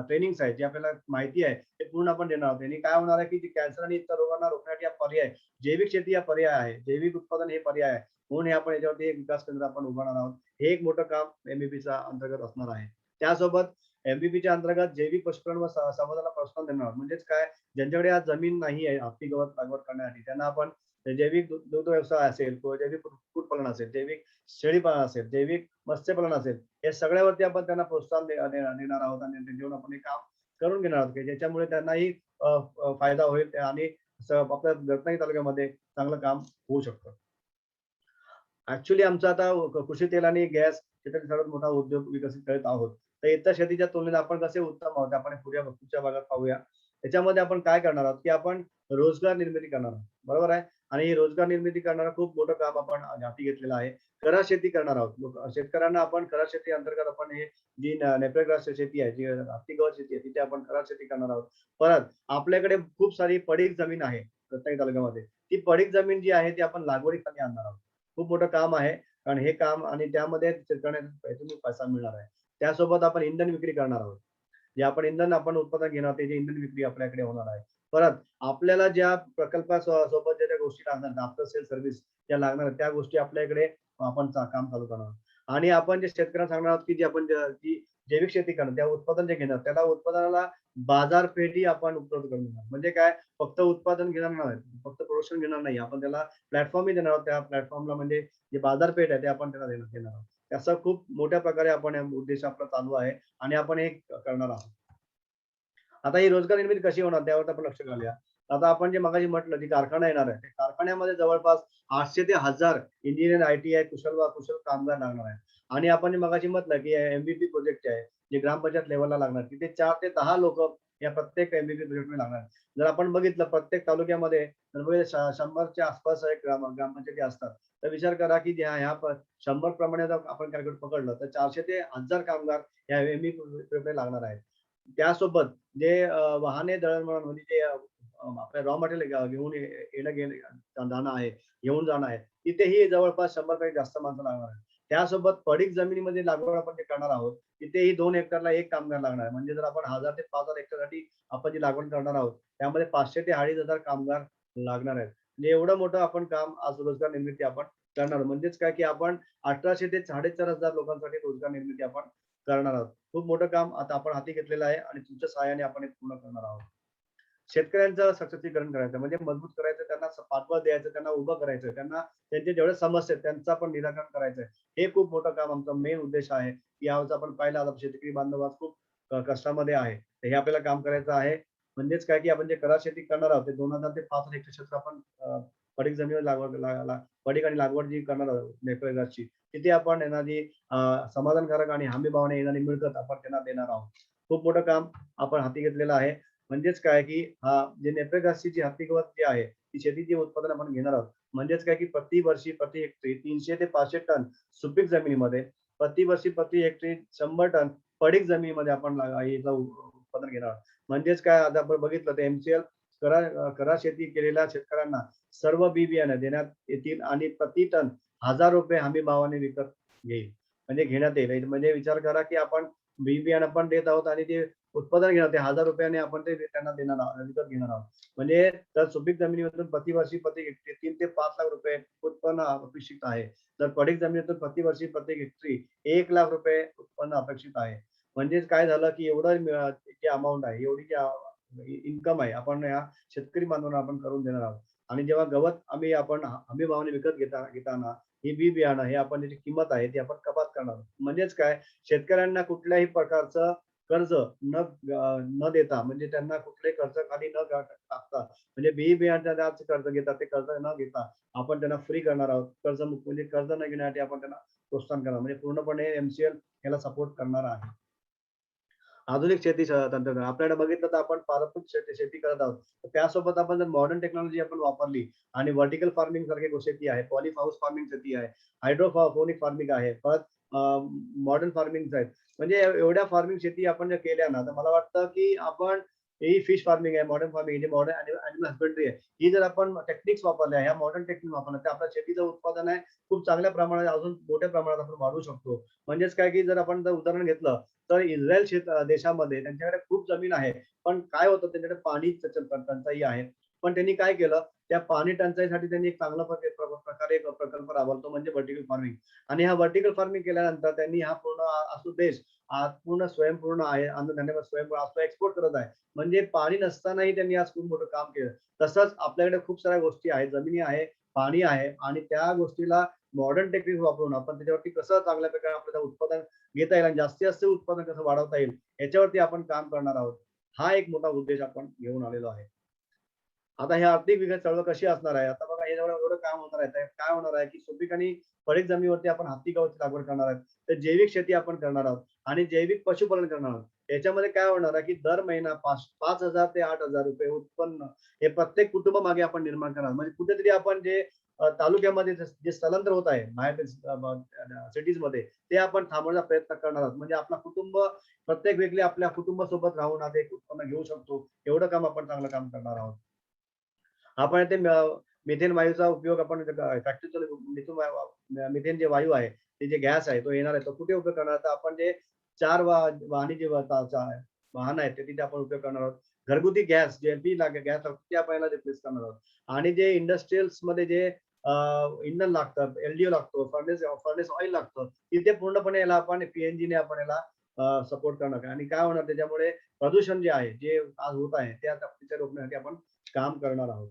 ट्रेनिंग्स आहे, जे आपल्याला माहिती आहे, ते पूर्ण आपण देणार आहोत. आणि काय होणार आहे की कॅन्सर आणि इतर रोगांना रोखण्यासाठी हा पर्याय जैविक शेती हा पर्याय आहे. जैविक उत्पादन हे पर्याय आहे. म्हणून हे आपण याच्यावरती एक विकास केंद्र आपण उभारणार आहोत. हे एक मोठं काम एमबीपीच्या अंतर्गत असणार आहे. त्यासोबत एमबीपीच्या अंतर्गत जैविक पशुपालन व संवर्धनाला प्रोत्साहन देणार आहोत. म्हणजेच काय ज्यांच्याकडे आज जमीन नाही आहे हत्ती गवत लागवड करण्यासाठी त्यांना आपण जैविक दुग्ध व्यवसाय असेल किंवा जैविक कुक्कुटपालन असेल, जैविक शेळीपालन असेल, जैविक मत्स्यपालन असेल, या सगळ्यावरती आपण त्यांना प्रोत्साहन देणार आहोत आणि त्यांच्याकडून आपण हे काम करून घेणार आहोत की ज्याच्यामुळे त्यांनाही फायदा होईल आणि आपल्या रत्नागिरी तालुक्यामध्ये चांगलं काम होऊ शकतं. ऍक्च्युली आमचा आता कृषी तेल आणि गॅस क्षेत्रात सर्वात मोठा उद्योग विकसित करत आहोत. तर इतर शेतीच्या तुलनेत आपण कसे उत्तम आहोत आपण पुढच्या भागात पाहूया. त्याच्यामध्ये आपण काय करणार आहोत की आपण रोजगार निर्मिती करणार आहोत. बरोबर आहे आणि ही रोजगार निर्मिती करणारं खूप मोठं काम आपण हाती घेतलेलं आहे. करा शेती करणार आहोत. शेतकऱ्यांना आपण करा शेती अंतर्गत आपण हे जी नेपियर ग्रास शेती आहे, जी हत्ती गवत शेती आहे, तिथे आपण करा शेती करणार आहोत. परत आपल्याकडे खूप सारी पडीक जमीन आहे रत्नागिरी तालुक्यामध्ये. ती पडीक जमीन जी आहे ती आपण लागवडीखाली आणणार आहोत. खूप मोठं काम आहे कारण हे काम आणि त्यामध्ये शेतकऱ्यांना पैसा मिळणार आहे. त्यासोबत आपण इंधन विक्री करणार आहोत. जे आपण इंधन आपण उत्पादन घेणार त्याची इंधन विक्री आपल्याकडे होणार आहे. परत आपल्याला ज्या सोबत ज्या गोष्टी लागणार आफ्टर सेल सर्व्हिस ज्या लागणार त्या गोष्टी आपल्या इकडे आपण काम चालू करणार आहोत. आणि आपण जे शेतकऱ्यांना सांगणार आहोत की जी आपण जी जैविक शेती करणार त्या उत्पादन जे घेणार त्याला उत्पादनाला बाजारपेठी आपण उपलब्ध करून देणार. म्हणजे काय फक्त उत्पादन घेणार नाही, फक्त प्रोडक्शन घेणार नाही. आपण त्याला प्लॅटफॉर्मही देणार आहोत. त्या प्लॅटफॉर्मला म्हणजे जे बाजारपेठ आहे ते आपण त्याला देणार आहोत. त्याचा खूप मोठ्या प्रकारे आपण उद्देश आपला चालू आहे आणि आपण हे करणार आहोत. आता ही रोजगार निर्मिती कशी होणार त्यावर आपण लक्ष घालूया. आता आपण जे मगाशी म्हटलं की कारखाना येणार आहे. कारखान्यामध्ये जवळपास 800 ते 1000 इंजिनियर, आयटीआय कुशल कामगार लागणार आहेत आणि आपण मगाशी म्हटलं की MVP प्रोजेक्ट आहे जे ग्रामपंचायत लेवलला लागणार, तिथे 4 ते 10 लोक या प्रत्येक MVP प्रोजेक्टमध्ये लागणार. जर आपण बघितलं प्रत्येक तालुक्यामध्ये तर म्हणजे 100च्या आसपास एक ग्रामपंचायती असतात. तर विचार करा की ह्या 100 प्रमाणे जर आपण कॅल्क्युलेट पकडलं तर 400 ते 1000 कामगार या MVP प्रोजेक्टमध्ये लागणार आहेत. त्यासोबत जे वाहने दळणवळण म्हणजे जे आपलं रॉ मटेरियल घेऊन जाणं आहे, घेऊन जाणं आहे, तिथेही जवळपास 100 पेक्षा जास्त माणसं लागणार आहेत. त्यासोबत पडीक जमिनीमध्ये लागवड आपण जे करणार आहोत, तिथेही 2 हेक्टरला 1 कामगार लागणार आहे. म्हणजे जर आपण 1000 ते 5000 हेक्टरसाठी आपण जी लागवड करणार आहोत, त्यामध्ये 500 ते 2500 कामगार लागणार आहेत. म्हणजे एवढं मोठं आपण काम आज रोजगार निर्मिती आपण करणार आहोत. म्हणजेच काय की आपण 1800 ते 4500 लोकांसाठी रोजगार निर्मिती आपण करणार आहोत. खूप मोठं काम आता आपण हाती घेतलेलं आहे आणि तुमच्या सहाय्याने आपण हे पूर्ण करणार आहोत. शेतकऱ्यांचं सशक्तीकरण करायचं म्हणजे मजबूत करायचं, त्यांना पाठबळ द्यायचं, त्यांना उभं करायचं, त्यांना त्यांचे जेवढे समस्या आहेत त्यांचं आपण निराकरण करायचं. हे खूप मोठं काम आमचा मेन उद्देश आहे, की यावेळेस आपण पाहिलं आता शेतकरी बांधव आज खूप कष्टामध्ये आहे. तर हे आपल्याला काम करायचं आहे. म्हणजेच काय की आपण जे करा शेती करणार आहोत ते 2000 ते 5000 हेक्टर क्षेत्र आपण पडीक जमिनीवर पडीक आणि लागवड जी करणार आहोत नेपथ्याची, तिथे आपण यांना जी समाधानकारक आणि हमी भावाने येणारी मिळकत आपण त्यांना देणार आहोत. खूप मोठं काम आपण हाती घेतलेलं आहे. म्हणजेच काय की जे नेपथ्याची जी हकीकत जी आहे ती शेतीची उत्पादन आपण घेणार आहोत. म्हणजेच काय की प्रति वर्षी प्रति हेक्टरी 300 ते 500 टन सुपीक जमिनीमध्ये, प्रति वर्षी प्रति हेक्टरी 100 टन पडीक जमिनीमध्ये आपण याचं उत्पादन घेणार आहोत. म्हणजेच काय आता आपण बघितलं तर MCL करा शेती केलेल्या शेतकऱ्यांना सर्व बी बियाणे देण्यात येतील आणि प्रति टन ₹1000 हमी भावाने विकत घेईल म्हणजे घेण्यात येईल. म्हणजे विचार करा की आपण बी बियाणं पण देत आहोत आणि ते उत्पादन घेणार ते ₹1000 आपण ते त्यांना देणार आहोत, विकत घेणार आहोत. म्हणजे तर सुपीक जमिनीमधून प्रतिवर्षी प्रति हेक्टरी 3 ते 5 लाख रुपये उत्पन्न अपेक्षित आहे. तर पडीक जमिनीतून प्रतिवर्षी प्रति हेक्टरी ₹1,00,000 उत्पन्न अपेक्षित आहे. म्हणजेच काय झालं की एवढं जी अमाउंट आहे, एवढी जी इन्कम आहे, आपण या शेतकरी बांधवांना आपण करून देणार आहोत. आणि जेव्हा गवत आपण हमी भावाने विकत घेताना ही बी बियाणं हे आपण त्याची किंमत आहे ती आपण कपात करणार आहोत. म्हणजेच काय शेतकऱ्यांना कुठल्याही प्रकारचं कर्ज न देता म्हणजे त्यांना कुठल्याही कर्ज खाली न टाकता म्हणजे बी बियाण्याचं कर्ज घेतात ते कर्ज न घेता आपण त्यांना फ्री करणार आहोत. कर्जमुक्त म्हणजे कर्ज न घेण्यासाठी आपण त्यांना प्रोत्साहन करणार म्हणजे पूर्णपणे MCL याला सपोर्ट करणार आहे. आधुनिक शेती तंत्रज्ञान आपल्याकडे बघितलं तर आपण पारंपरिक शेती करत आहोत. तर त्यासोबत आपण जर मॉडर्न टेक्नॉलॉजी आपण वापरली आणि व्हर्टिकल फार्मिंग सारखी शेती आहे, पॉली हाऊस फार्मिंग शेती आहे, हायड्रोपोनिक फार्मिंग आहे, परत मॉडर्न फार्मिंग आहेत. म्हणजे एवढ्या फार्मिंग शेती आपण जर केल्या ना, तर मला वाटतं की आपण ही फिश फार्मिंग आहे, मॉडर्न फार्मिंग जे मॉडर्न ॲनिमल हसबंडरी आहे, ही जर आपण टेक्निक्स वापरल्या, ह्या मॉडर्न टेक्निक वापरल्या, तर आपल्या शेतीचं उत्पादन आहे खूप चांगल्या प्रमाणात अजून मोठ्या प्रमाणात आपण वाढवू शकतो. म्हणजेच काय की जर आपण उदाहरण घेतलं तर इस्रायल देशामध्ये त्यांच्याकडे खूप जमीन आहे. पण काय होतं त्यांच्याकडे पाणी टंचाई आहे. पण त्यांनी काय केलं, त्या पाणी टंचाईसाठी त्यांनी एक चांगला प्रकारे एक प्रकल्प राबवला म्हणजे व्हर्टिकल फार्मिंग. आणि हा व्हर्टिकल फार्मिंग केल्यानंतर त्यांनी हा पूर्ण देश आज पूर्ण स्वयंपूर्ण आहे. अन्नधान्यावर स्वयंपूर्ण एक्सपोर्ट करत आहे. म्हणजे पाणी नसतानाही त्यांनी आज खूप मोठं काम केलं. तसंच आपल्याकडे खूप साऱ्या गोष्टी आहेत, जमिनी आहे, पाणी आहे आणि त्या गोष्टीला मॉडर्न टेक्निक वापरून आपण त्याच्यावरती कसं चांगल्या प्रकारे आपल्याला उत्पादन घेता येईल आणि जास्तीत जास्त उत्पादन कसं वाढवता येईल याच्यावरती आपण काम करणार आहोत. हा एक मोठा उद्देश आपण घेऊन आलेलो आहे. आता हे आर्थिक विकास चळवळ कशी असणार आहे? आता बघा हे एवढं एवढं काम होणार आहे. तर काय होणार आहे, की सुपीक आणि पडीक जमिनीवरती आपण हत्ती गवताची लागवड करणार आहोत. तर जैविक शेती आपण करणार आहोत आणि जैविक पशुपालन करणार आहोत. याच्यामध्ये काय होणार आहे, की दर महिना 5,000 ते ₹8,000 उत्पन्न हे प्रत्येक कुटुंबामागे आपण निर्माण करणार. म्हणजे कुठेतरी आपण जे तालुक्यामध्ये जे स्थलांतर होत आहे बाहेर सिटीजमध्ये ते आपण थांबवण्याचा प्रयत्न करणार आहोत. म्हणजे आपला कुटुंब प्रत्येक व्यक्ती आपल्या कुटुंबासोबत राहून आता एक उत्पन्न घेऊ शकतो. एवढं काम आपण चांगलं काम करणार आहोत. आपण ते मिथेन वायूचा उपयोग आपण फॅक्टरीचा मिथेन जे वायू आहे, ते जे गॅस आहे तो येणार आहे. तो कुठे उपयोग करणार? तर आपण जे 4 वाहने जे वाहन आहेत ते तिथे आपण उपयोग करणार आहोत. घरगुती गॅस जे एल-पी गॅस ते आपण याला रिप्लेस करणार आहोत. आणि जे इंडस्ट्रियल्समध्ये जे इंधन लागतं, LDO लागतो, फर्नेस ऑइल लागतं, तिथे पूर्णपणे याला आपण PNG ने आपण याला सपोर्ट करणार आणि काय होणार त्याच्यामुळे प्रदूषण जे आहे, जे आज होत आहे, त्या तिथे रोखण्यासाठी आपण काम करणार आहोत.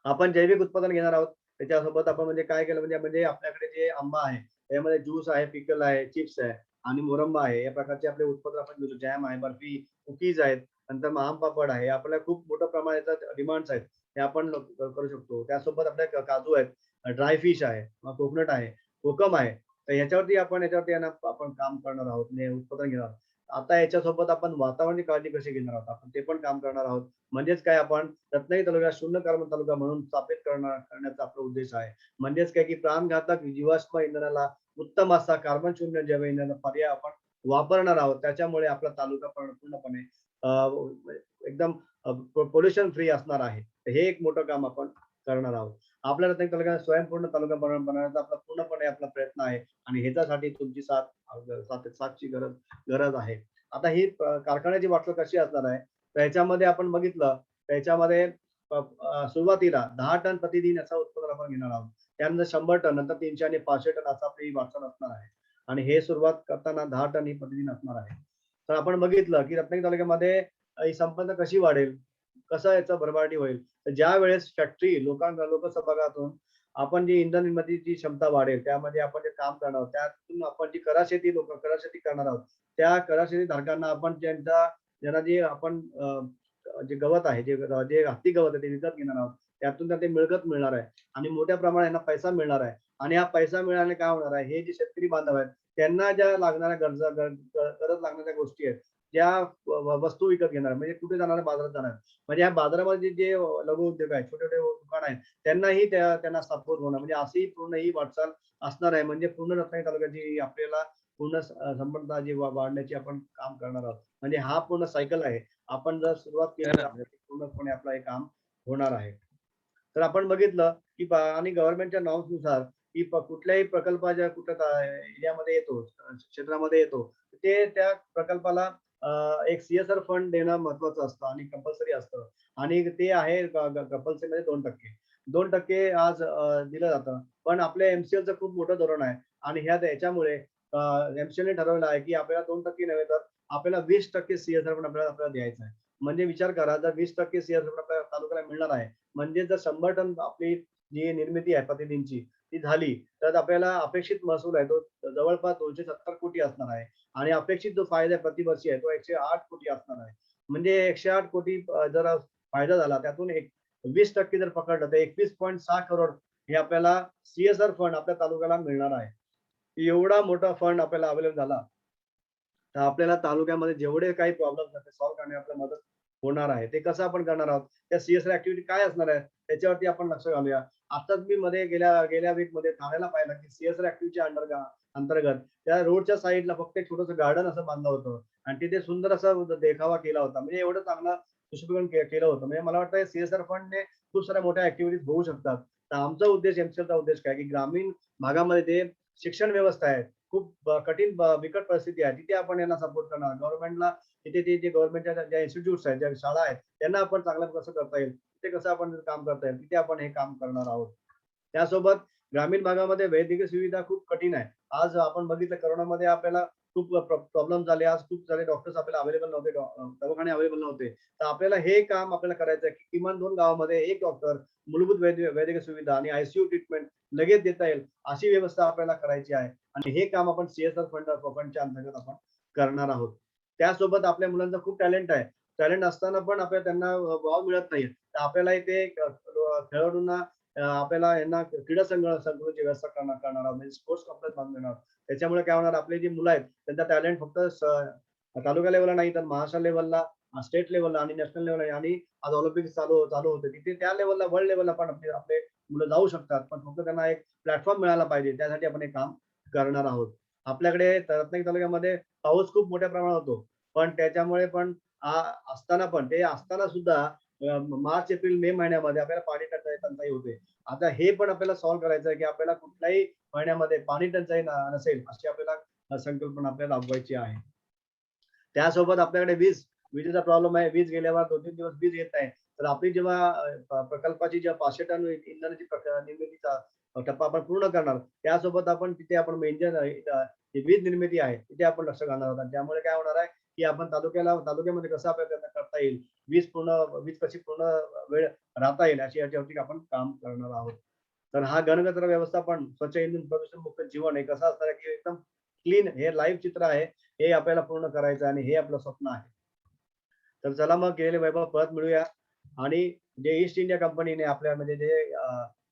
आपण जैविक उत्पादन घेणार आहोत. त्याच्यासोबत आपण म्हणजे काय केलं म्हणजे म्हणजे आपल्याकडे जे आंबा आहे, त्यामध्ये ज्यूस आहे, पिकल आहे, चिप्स आहे आणि मोरंबा आहे. या प्रकारचे आपले उत्पादन आपण घेऊ. जॅम आहे, बर्फी, कुकीज आहेत, नंतर मग आम पापड आहे. आपल्याला खूप मोठ्या प्रमाणात डिमांड्स आहेत. ते आपण करू शकतो. त्यासोबत आपल्या काजू आहेत, ड्राय फिश आहे, कोकोनट आहे, कोकम आहे. तर याच्यावरती आपण काम करणार आहोत, म्हणजे उत्पादन घेणार आहोत. आता याच्यासोबत आपण वातावरणाची काळजी कशी घेणार आहोत, आपण ते पण काम करणार आहोत. म्हणजेच काय, आपण रत्नागिरी तालुका शून्य कार्बन तालुका म्हणून स्थापित करण्याचा आपला उद्देश आहे. म्हणजेच काय, की प्राणघातक जीवाश्म इंधनाला उत्तम असा कार्बन शून्य जैव इंधन पर्याय आपण वापरणार आहोत. त्याच्यामुळे आपला तालुका पूर्णपणे एकदम पोल्युशन फ्री असणार आहे. हे एक मोठं काम आपण करणार आहोत. आपल्या रत्नागिरी तालुक्याला स्वयंपूर्ण तालुका बनवण्याचा आपला पूर्णपणे आपला प्रयत्न आहे आणि ह्याच्यासाठी तुमची साथची गरज आहे. आता ही कारखान्याची वाटचाल कशी असणार आहे, तर ह्याच्यामध्ये आपण बघितलं, त्याच्यामध्ये सुरुवातीला 10 टन प्रतिदिन असं उत्पादन आपण घेणार आहोत. त्यानंतर 100 टन, नंतर 300 आणि 500 टन असं आपली वाटचाल असणार आहे. आणि हे सुरुवात करताना 10 टन ही प्रतिदिन असणार आहे. तर आपण बघितलं, की रत्नागिरी तालुक्यामध्ये ही संपदा कशी वाढेल, कसं याचा भरभराटी होईल. तर ज्या वेळेस फॅक्टरी लोकसहभागातून आपण जी इंधन निर्मितीची क्षमता वाढेल, त्यामध्ये आपण जे काम करणार आहोत, त्यातून आपण जी कराशेती करणार आहोत, त्या कराशेती धारकांना आपण ज्यांना जे आपण जे गवत आहे, जे हत्ती गवत आहे ते विकत घेणार आहोत. त्यातून त्यांना ते मिळकत मिळणार आहे आणि मोठ्या प्रमाणात यांना पैसा मिळणार आहे. आणि हा पैसा मिळाल्याने काय होणार आहे, हे जे शेतकरी बांधव आहेत त्यांना ज्या लागणाऱ्या गरज लागणाऱ्या गोष्टी आहेत, ज्या वस्तू विकत घेणार, म्हणजे कुठे जाणार, बाजारात जाणार. म्हणजे या बाजारामध्ये जे लघु उद्योग आहेत, छोटे छोटे दुकान आहेत, त्यांनाही त्यांना सपोर्ट होणार. म्हणजे अशी पूर्ण ही वाटचाल असणार आहे. म्हणजे पूर्ण रत्नागिरी तालुक्याची आपल्याला पूर्ण संपन्नता जी वाढण्याची आपण काम करणार आहोत. म्हणजे हा पूर्ण सायकल आहे. आपण जर सुरुवात केली तर पूर्णपणे आपलं हे काम होणार आहे. तर आपण बघितलं, की आणि गव्हर्नमेंटच्या नॉर्म्सनुसार की कुठल्याही प्रकल्पाच्या एरियामध्ये येतो, क्षेत्रामध्ये येतो, ते त्या प्रकल्पाला एक CSR फंड देणं महत्वाचं असतं आणि कंपल्सरी असतं. आणि ते आहे कंपल्सरी मध्ये 2%. 2% आज दिलं जातं. पण आपल्या MCLचं खूप मोठं धोरण आहे आणि याच्यामुळे MCLने ठरवलं आहे, की आपल्याला 2% नव्हे तर आपल्याला 20% CSR फंड आपल्याला द्यायचा आहे. म्हणजे विचार करा, जर 20% CSR फंड आपल्या तालुक्याला मिळणार आहे, म्हणजे जर 100 टन आपली जी निर्मिती आहे प्रतिदिनची ती झाली, तर आपल्याला अपेक्षित महसूल आहे तो जवळपास 270 कोटी असणार आहे. आणि अपेक्षित जो फायदा प्रतिवर्षी आहे तो 108 कोटी असणार आहे. म्हणजे 108 कोटी जर फायदा झाला, त्यातून 20% जर पकडलं तर 21.6 करोड हे आपल्याला CSR फंड आपल्या तालुक्याला मिळणार आहे. एवढा मोठा फंड आपल्याला अवेलेबल झाला, तर आपल्याला तालुक्यामध्ये जेवढे काही प्रॉब्लेम्स आहेत ते सॉल्व्ह करण्यात आपल्याला मदत होणार आहे. ते कसं आपण करणार आहोत, त्या CSR ऍक्टिव्हिटी काय असणार आहे त्याच्यावरती आपण लक्ष घालूया. आताच मी मध्ये गेल्या वीक मध्ये ठाण्याला पाहिलं, की CSR ऍक्टिव्हिटीच्या अंतर्गत त्या रोडच्या साईडला फक्त एक छोटंसं गार्डन असं बांधलं होतं आणि तिथे सुंदर असा देखावा केला होता. म्हणजे एवढं चांगलं सुशोभीकरण केलं होतं. म्हणजे मला वाटतं CSR फंडने खूप साऱ्या मोठ्या ऍक्टिव्हिटीज होऊ शकतात. तर आमचा उद्देश, MCLचा उद्देश काय, की ग्रामीण भागामध्ये ते शिक्षण व्यवस्था आहे, खूप कठीण बिकट परिस्थिती आहे, तिथे आपण यांना सपोर्ट करणार. गव्हर्नमेंटला तिथे ते जे गव्हर्नमेंटच्या ज्या इन्स्टिट्यूट्स आहेत, ज्या शाळा आहेत, त्यांना आपण चांगलं कसं करता येईल, तिथे कसं आपण काम करता येईल, तिथे आपण हे काम करणार आहोत. त्यासोबत ग्रामीण भागामध्ये वैद्यकीय सुविधा खूप कठीण आहे. आज आपण बघितलं, कोरोनामध्ये आपल्याला खूप प्रॉब्लेम झाले. आज खूप सारे डॉक्टर्स आपल्याला अवेलेबल नव्हते, दवाखाने अवेलेबल नव्हते. तर आपल्याला हे काम आपल्याला करायचं आहे, की किमान 2 गावामध्ये एक डॉक्टर, मूलभूत वैद्यकीय सुविधा आणि ICU ट्रीटमेंट लगेच देता येईल, अशी व्यवस्था आपल्याला करायची आहे. आणि हे काम आपण CSR फंडच्या अंतर्गत आपण करणार आहोत. त्यासोबत आपल्या मुलांचा खूप टॅलेंट आहे. टॅलेंट असताना पण आपल्याला त्यांना वाव मिळत नाही. तर आपल्याला इथे खेळाडूंना आपल्याला यांना क्रीडा संकुलाची व्यवस्था करणार आहोत. म्हणजे स्पोर्ट्स कॉम्प्लेक्स बांधून देणार आहोत. त्याच्यामुळे काय होणार, आपले जे मुलं आहेत त्यांचा टॅलेंट फक्त तालुका लेवलला नाही तर महाराष्ट्र लेवलला, स्टेट लेवलला आणि नॅशनल लेवलला, आणि आज ऑलिम्पिक चालू होते, तिथे त्या लेवलला, वर्ल्ड लेवलला पण आपले मुलं जाऊ शकतात. पण फक्त त्यांना एक प्लॅटफॉर्म मिळाला पाहिजे, त्यासाठी आपण हे काम करणार आहोत. आपल्याकडे रत्नागिरी तालुक्यामध्ये पाऊस खूप मोठ्या प्रमाणात होतो, पण त्याच्यामुळे पण असताना सुद्धा मार्च, एप्रिल, मे महिन्यामध्ये आपल्याला पाणी टंचाई होते. आता हे पण आपल्याला सॉल्व्ह करायचं आहे, की आपल्याला कुठल्याही महिन्यामध्ये पाणी टंचाई नसेल, अशी आपल्याला संकल्पना आपल्याला राबवायची आहे. त्यासोबत आपल्याकडे विजेचा प्रॉब्लेम आहे. वीज गेल्यावर 2-3 दिवस वीज येत नाही. तर आपली जेव्हा प्रकल्पाची जेव्हा 500 टन इंधनाची निर्मितीचा टप्पा आपण पूर्ण करणार, त्यासोबत आपण तिथे आपण जी वीज निर्मिती आहे तिथे आपण लक्ष घालणार आहोत. त्यामुळे काय होणार आहे, की आपण तालुक्यामध्ये कसं आपल्याला त्यांना करता येईल, वीज कशी पूर्ण वेळ राहता येईल, याच्यावरती आपण काम करणार आहोत. तर हा घनकचरा व्यवस्थापन, स्वच्छ इंधन, प्रदूषण मुक्त जीवन हे कसं असणार आहे, की एकदम क्लीन, हे लाईव्ह चित्र आहे. हे आपल्याला पूर्ण करायचं आणि हे आपलं स्वप्न आहे. तर चला मग गेलेले वैभव परत मिळूया. आणि जे ईस्ट इंडिया कंपनीने आपल्या म्हणजे जे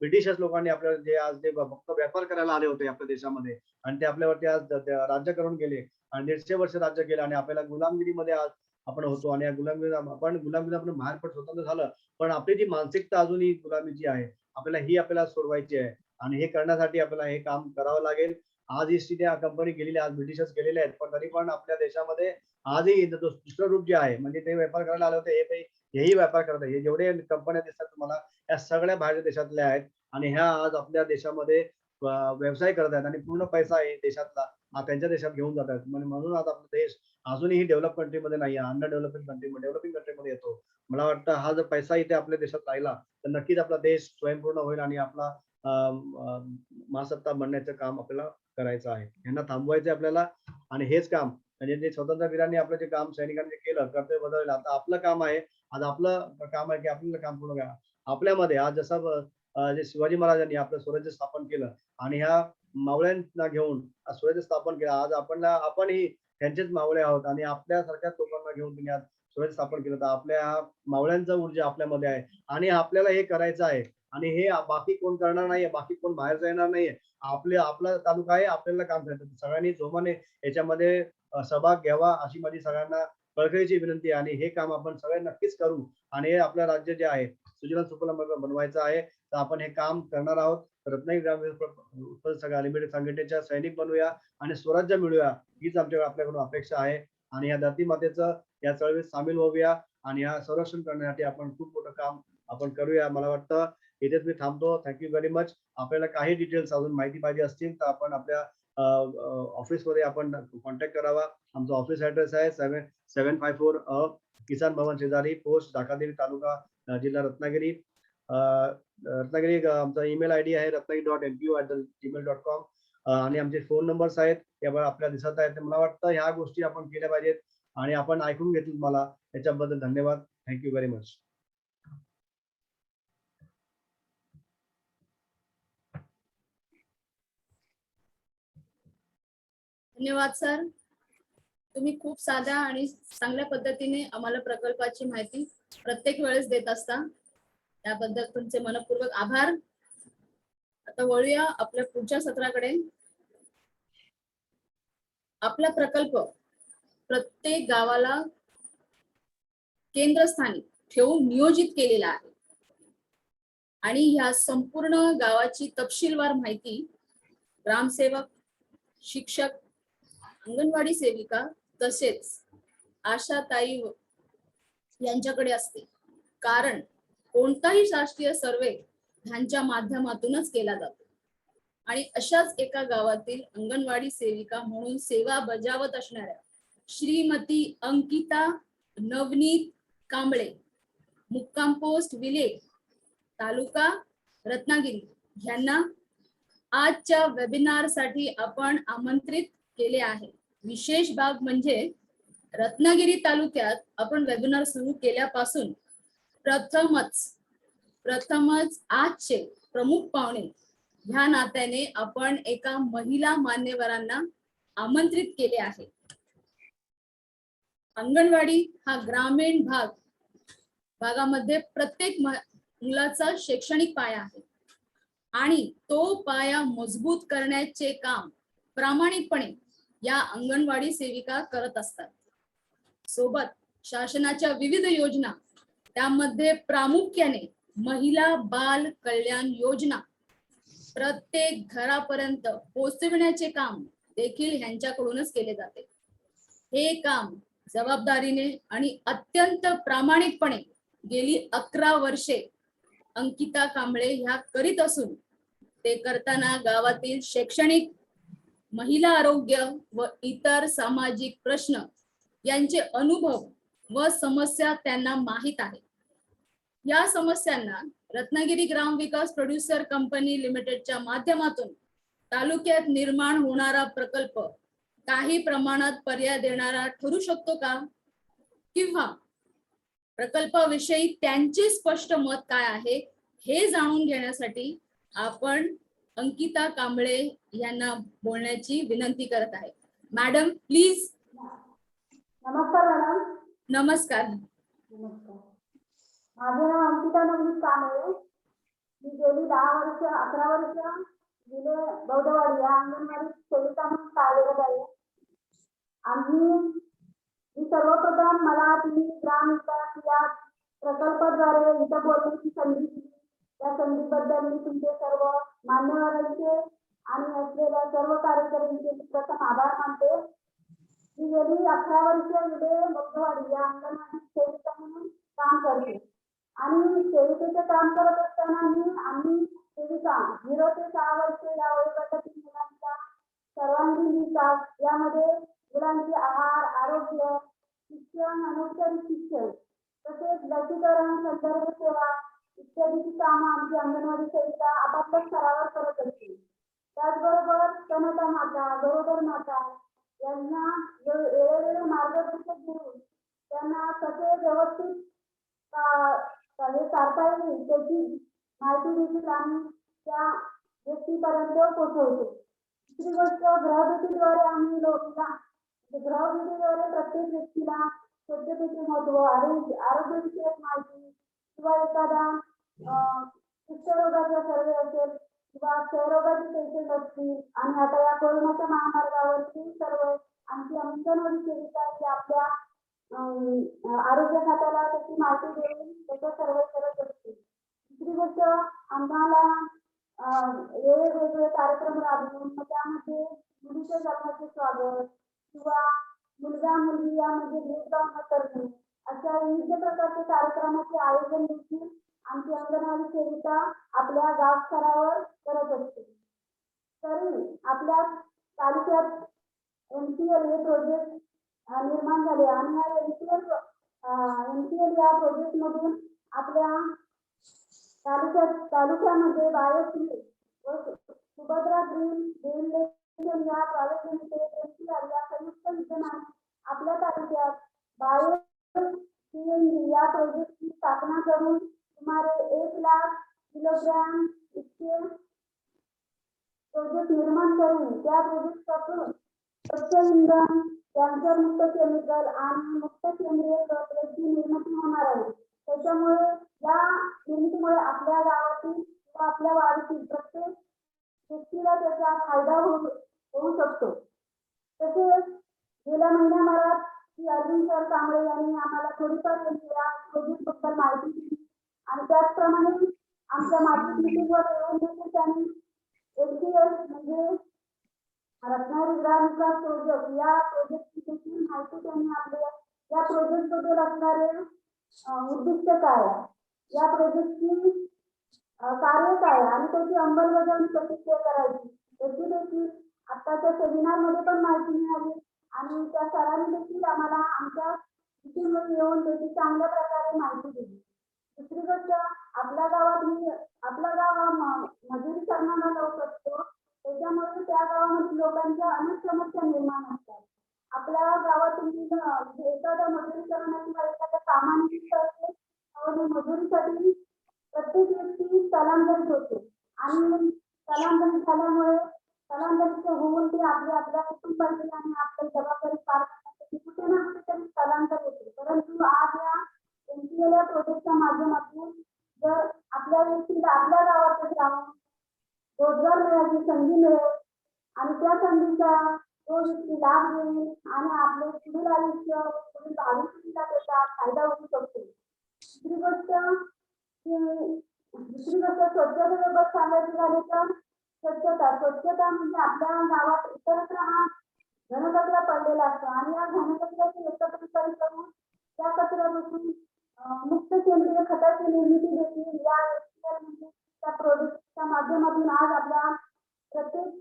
ब्रिटिशर्स लोकांनी आपल्याला जे आज ते फक्त व्यापार करायला आले होते आपल्या देशामध्ये आणि ते आपल्यावरती आज राज्य करून गेले आणि 150 वर्ष राज्य केलं आणि आपल्याला गुलामगिरीमध्ये आज आपण होतो आणि या गुलामगिरीला बाहेर पण स्वतंत्र झालं, पण आपली जी मानसिकता अजूनही गुलामीची आहे आपल्याला सोडवायची आहे आणि हे करण्यासाठी आपल्याला हे काम करावं लागेल. आज ईस्ट इंडिया कंपनी गेलेली, आज ब्रिटिशर्स गेलेले आहेत, पण तरी पण आपल्या देशामध्ये आजही दुसरं रूप जे आहे म्हणजे ते व्यापार करायला आले होते हेही व्यापार करत आहे. हे जेवढे कंपन्या दिसतात तुम्हाला या सगळ्या बाहेर देशातल्या आहेत आणि ह्या आज आपल्या देशामध्ये व्यवसाय करत आहेत आणि पूर्ण पैसा आहे देशातला त्यांच्या देशात घेऊन जात आहेत. म्हणून आज आपला देश अजूनही डेव्हलप कंट्रीमध्ये नाही आहे, अंडर डेव्हलपिंग कंट्रीमध्ये येतो. मला वाटतं हा जर पैसा इथे आपल्या देशात राहिला तर नक्कीच आपला देश स्वयंपूर्ण होईल आणि आपला महासत्ता बनण्याचं काम आपल्याला करायचं आहे. यांना थांबवायचं आपल्याला आणि हेच काम म्हणजे जे स्वातंत्र्यवीरांनी आपलं जे काम सैनिकांनी केलं, कर्तव्य बजावलं, आता आपलं काम आहे. आज आपलं काम आहे की आपल्याला काम पूर्ण करा. आपल्यामध्ये आज जसं जे शिवाजी महाराजांनी आपलं स्वराज्य स्थापन केलं आणि ह्या मावळ्यांना घेऊन स्वराज्य स्थापन केलं. आज आपणही त्यांचेच मावळे आहोत आणि आपल्यासारख्याच लोकांना घेऊन तुम्ही आज स्वराज्य स्थापन केलं. तर आपल्या मावळ्यांचा ऊर्जा आपल्यामध्ये आहे आणि आपल्याला हे करायचं आहे आणि हे बाकी कोण करणार नाहीये, बाकी कोण बाहेरचा येणार नाहीये. आपला तालुका आहे, आपल्याला काम करायचं. सगळ्यांनी जोमाने याच्यामध्ये सहभाग घ्यावा अशी माझी सगळ्यांना कळकळीची विनंती आहे आणि हे काम आपण सगळे नक्कीच करू आणि हे आपलं राज्य जे आहे सुजलाम सुफलाम बनवायचं आहे. तर आपण हे काम करणार आहोत. रत्नागिरी ग्रामविकास लिमिटेड संघटनेच्या सैनिक बनूया आणि स्वराज्य मिळूया हीच आपल्याकडून अपेक्षा आहे आणि या धरती मातेचं या चळवळीत सामील होऊया आणि या संरक्षण करण्यासाठी आपण खूप मोठं काम आपण करूया. मला वाटतं इथेच मी थांबतो. Thank you very much. आपल्याला काही डिटेल्स अजून माहिती पाहिजे असतील तर आपण आपल्या ऑफिसमध्ये आपण कॉन्टॅक्ट करावा. आमचा ऑफिस ऍड्रेस आहे 754 किसान भवन शेजारी, पोस्ट ढाकादेवी, तालुका जिल्हा रत्नागिरी. रत्नागिरी आमचा ईमेल आयडी आहे ratnagiri.mpu@gmail.com आणि आमचे फोन नंबर्स आहेत ते आपल्याला दिसत आहेत. मला वाटतं ह्या गोष्टी आपण केल्या पाहिजेत आणि आपण ऐकून घेतलं. मला त्याच्याबद्दल धन्यवाद. Thank you very much. धन्यवाद सर. तुम्ही खूप साध्या आणि चांगल्या पद्धतीने आम्हाला प्रकल्पाची माहिती प्रत्येक वेळेस देत असता, त्याबद्दल तुमचे मनपूर्वक आभार. आता वळूया आपल्या पुढच्या सत्राकडे. आपला प्रकल्प प्रत्येक गावाला केंद्रस्थानी ठेवून नियोजित केलेला आहे आणि ह्या संपूर्ण गावाची तपशीलवार माहिती ग्रामसेवक, शिक्षक, अंगणवाडी सेविका तसेच आशाताई यांच्याकडे असते, कारण कोणताही शासकीय सर्वे ह्यांच्या माध्यमातूनच केला जातो आणि अशाच एका गावातील अंगणवाडी सेविका म्हणून सेवा बजावत असणाऱ्या श्रीमती अंकिता नवनीत कांबळे, मुक्काम पोस्ट विले, तालुका रत्नागिरी यांना आजच्या वेबिनार साठी आपण आमंत्रित केले आहे. विशेष बाब म्हणजे रत्नागिरी तालुक्यात आपण वेबिनार सुरू केल्यापासून प्रथमच आजचे प्रमुख पाहुणे ह्या नात्याने आपण एका महिला मान्यवरांना आमंत्रित केले आहे. अंगणवाडी हा ग्रामीण भागामध्ये प्रत्येक मुलाचा शैक्षणिक पाया आहे आणि तो पाया मजबूत करण्याचे काम प्रामाणिकपणे या अंगणवाडी सेविका करत असतात. सोबत शासनाच्या विविध योजना, त्यामध्ये प्रामुख्याने महिला बाल कल्याण योजना प्रत्येक घरापर्यंत पोहोचविण्याचे काम देखील ह्यांच्याकडूनच केले जाते. हे काम जबाबदारीने आणि अत्यंत प्रामाणिकपणे गेली 11 वर्षे अंकिता कांबळे ह्या करीत असून ते करताना गावातील शैक्षणिक, महिला आरोग्य व इतर सामाजिक प्रश्न यांचे अनुभव व समस्या त्यांना माहीत आहे. या समस्यांना रत्नागिरी ग्रामविकास प्रोड्युसर कंपनी लिमिटेडच्या माध्यमातून तालुक्यात निर्माण होणारा प्रकल्प काही प्रमाणात पर्याय देणारा ठरू शकतो का, किंवा प्रकल्पाविषयी त्यांचे स्पष्ट मत काय आहे हे जाणून घेण्यासाठी आपण अंकिता कांबळे यांना बोलण्याची विनंती करत आहे. Madam please. नमस्कार मॅडम. नमस्कार. नमस्कार. माझे नाव अंकिता नवनीत कांबळे. मी गेली 11 वर्ष गेले बौद्धवाडी या अंगणवाडी सेविका म्हणून कार्यरत आहे. मी सर्वप्रथम मला तुम्ही ग्रामविकास या प्रकल्पाद्वारे इथं बोलण्याची संधी दिली. त्या संधीबद्दल मी तुमचे सर्व मान्यवरांचे आणि असलेल्या सर्व कार्यकर्त्यांचे प्रथम आभार मानते. मी गेली 18 वर्ष गेले बौद्धवाडी या अंगणवाडी सेविका म्हणून काम करते आणि सेविकेचे काम करत असताना आम्ही सेविका 0 ते 6 वर्ष या वयोगटातील मुलांचा सर्वांगीण विकास यामध्ये मुलांचे आहार, आरोग्य, शिक्षण, अनौपचारिक शिक्षण तसेच लसीकरण, संदर्भ सेवा इत्यादीची कामं आमची अंगणवाडी सेविका आपापल्या स्तरावर करत असते. त्याचबरोबर स्तनदा माता, गरोदर माता यांना वेळोवेळी मार्गदर्शन देऊन त्यांना कसे व्यवस्थित हे करता येईल त्याची माहिती देखील आम्ही त्या व्यक्तीपर्यंत पोहोचवतो. दुसरी गोष्ट गृहभेटीद्वारे आम्ही गृहभेटीद्वारे प्रत्येक व्यक्तीला स्वच्छतेचे महत्व, आरोग्यविषयक माहिती किंवा एखादा कुष्ठरोगाचा सर्वे असेल किंवा क्षयरोगाचे पेशंट असतील आणि आता या कोरोनाच्या महामार्गावरती सर्व आमची अंगणवाडी सेविका ही आपल्या आरोग्य खात्याला त्याची माहिती देऊन त्याचा सर्वे करत असते. दुसरी गोष्ट आम्हाला वेगवेगळे कार्यक्रम राबवून त्यामध्ये मुलीच्या जन्माचे स्वागत किंवा मुलगा मुलगी यामध्ये भेदभाव न करणे अशा विविध प्रकारचे कार्यक्रमाचे आयोजन देखील आमची अंगणवाडी सेविका आपल्या गाव स्तरावर करत असते. तरी आपल्या तालुक्यात MCL हे प्रोजेक्ट निर्माण झाले आणि या MCL या प्रोजेक्ट मधून आपल्या तालुक्यामध्ये बायोफ्री व सुभद्रा ग्रीन डेव्हलपमेंट या प्रायव्हेट लिमिटेड MCL या संयुक्त विद्यमाने आपल्या तालुक्यात बायो CNG या प्रोजेक्टची स्थापना करून सुमारे 1 लाख किलोग्रॅम इतके प्रोजेक्ट निर्माण करून त्या प्रोजेक्टपासून स्वच्छ इंधन, कॅन्सरमुक्त केमिकल आणि मुक्त सेंद्रिय खत याची निर्मिती होणार आहे. त्याच्यामुळे या निर्मितीमुळे आपल्या गावातील किंवा आपल्या वाडीतील प्रत्येक व्यक्तीला त्याचा फायदा होऊ शकतो. तसेच गेल्या महिन्याभरात श्री अरविंद सर कांबळे यांनी आम्हाला थोडीफार या प्रोजेक्टबद्दल माहिती दिली आणि त्याचप्रमाणे आमच्या मासिक मीटिंगवर येऊन देखील त्यांनी LCS म्हणजे रत्नागिरी ग्राम विकास प्रोजेक्ट या प्रोजेक्टची देखील माहिती त्यांनी आपल्या या प्रोजेक्ट बद्दल असणारे उद्दिष्ट काय, या प्रोजेक्टची कार्य काय आणि त्याची अंमलबजावणी कशी करायची याची देखील आताच्या सेमिनार मध्ये पण माहिती मिळाली आणि त्या सरांनी देखील आम्हाला आमच्या मीटिंगमध्ये येऊन त्याची चांगल्या प्रकारे माहिती दिली. दुसरी गोष्ट आपल्या गाव हा मजुरी करणारा लोक असतो. त्याच्यामुळे त्या गावामध्ये लोकांच्या अनेक समस्या निर्माण होतात. आपल्या गावातून एखाद्या मजुरीकरणाची किंवा एखाद्या कामानिमित्त मजुरीसाठी प्रत्येक व्यक्ती स्थलांतरित होते आणि स्थलांतरित झाल्यामुळे स्थलांतरित होऊन ते आपल्या कुटुंबाची आणि आपल्या जबाबदारी पार करण्यासाठी कुठे ना कुठे तरी स्थलांतर होते. परंतु आज या MCL या प्रोजेक्टच्या माध्यमातून जर आपल्या व्यक्तीला आपल्या गावातच राहून रोजगार मिळायची संधी मिळेल आणि त्या संधीचा तो व्यक्ती लाभ घेईल आणि आपले पुढील आयुष्य पुढील भावी पिढीला त्याचा फायदा होऊ शकतो. दुसरी गोष्ट स्वच्छतेबाबत सांगायचं झाले तर स्वच्छता म्हणजे आपल्या गावात इतरत्र हा घनकचरा पडलेला असतो आणि या घनकचऱ्याचे एकत्रीकरण करून त्या कचऱ्यापासून मुक्त सेंद्रिय खताची निर्मिती देखील या म्हणजे त्या प्रोजेक्टच्या माध्यमातून आज आपल्या प्रत्येक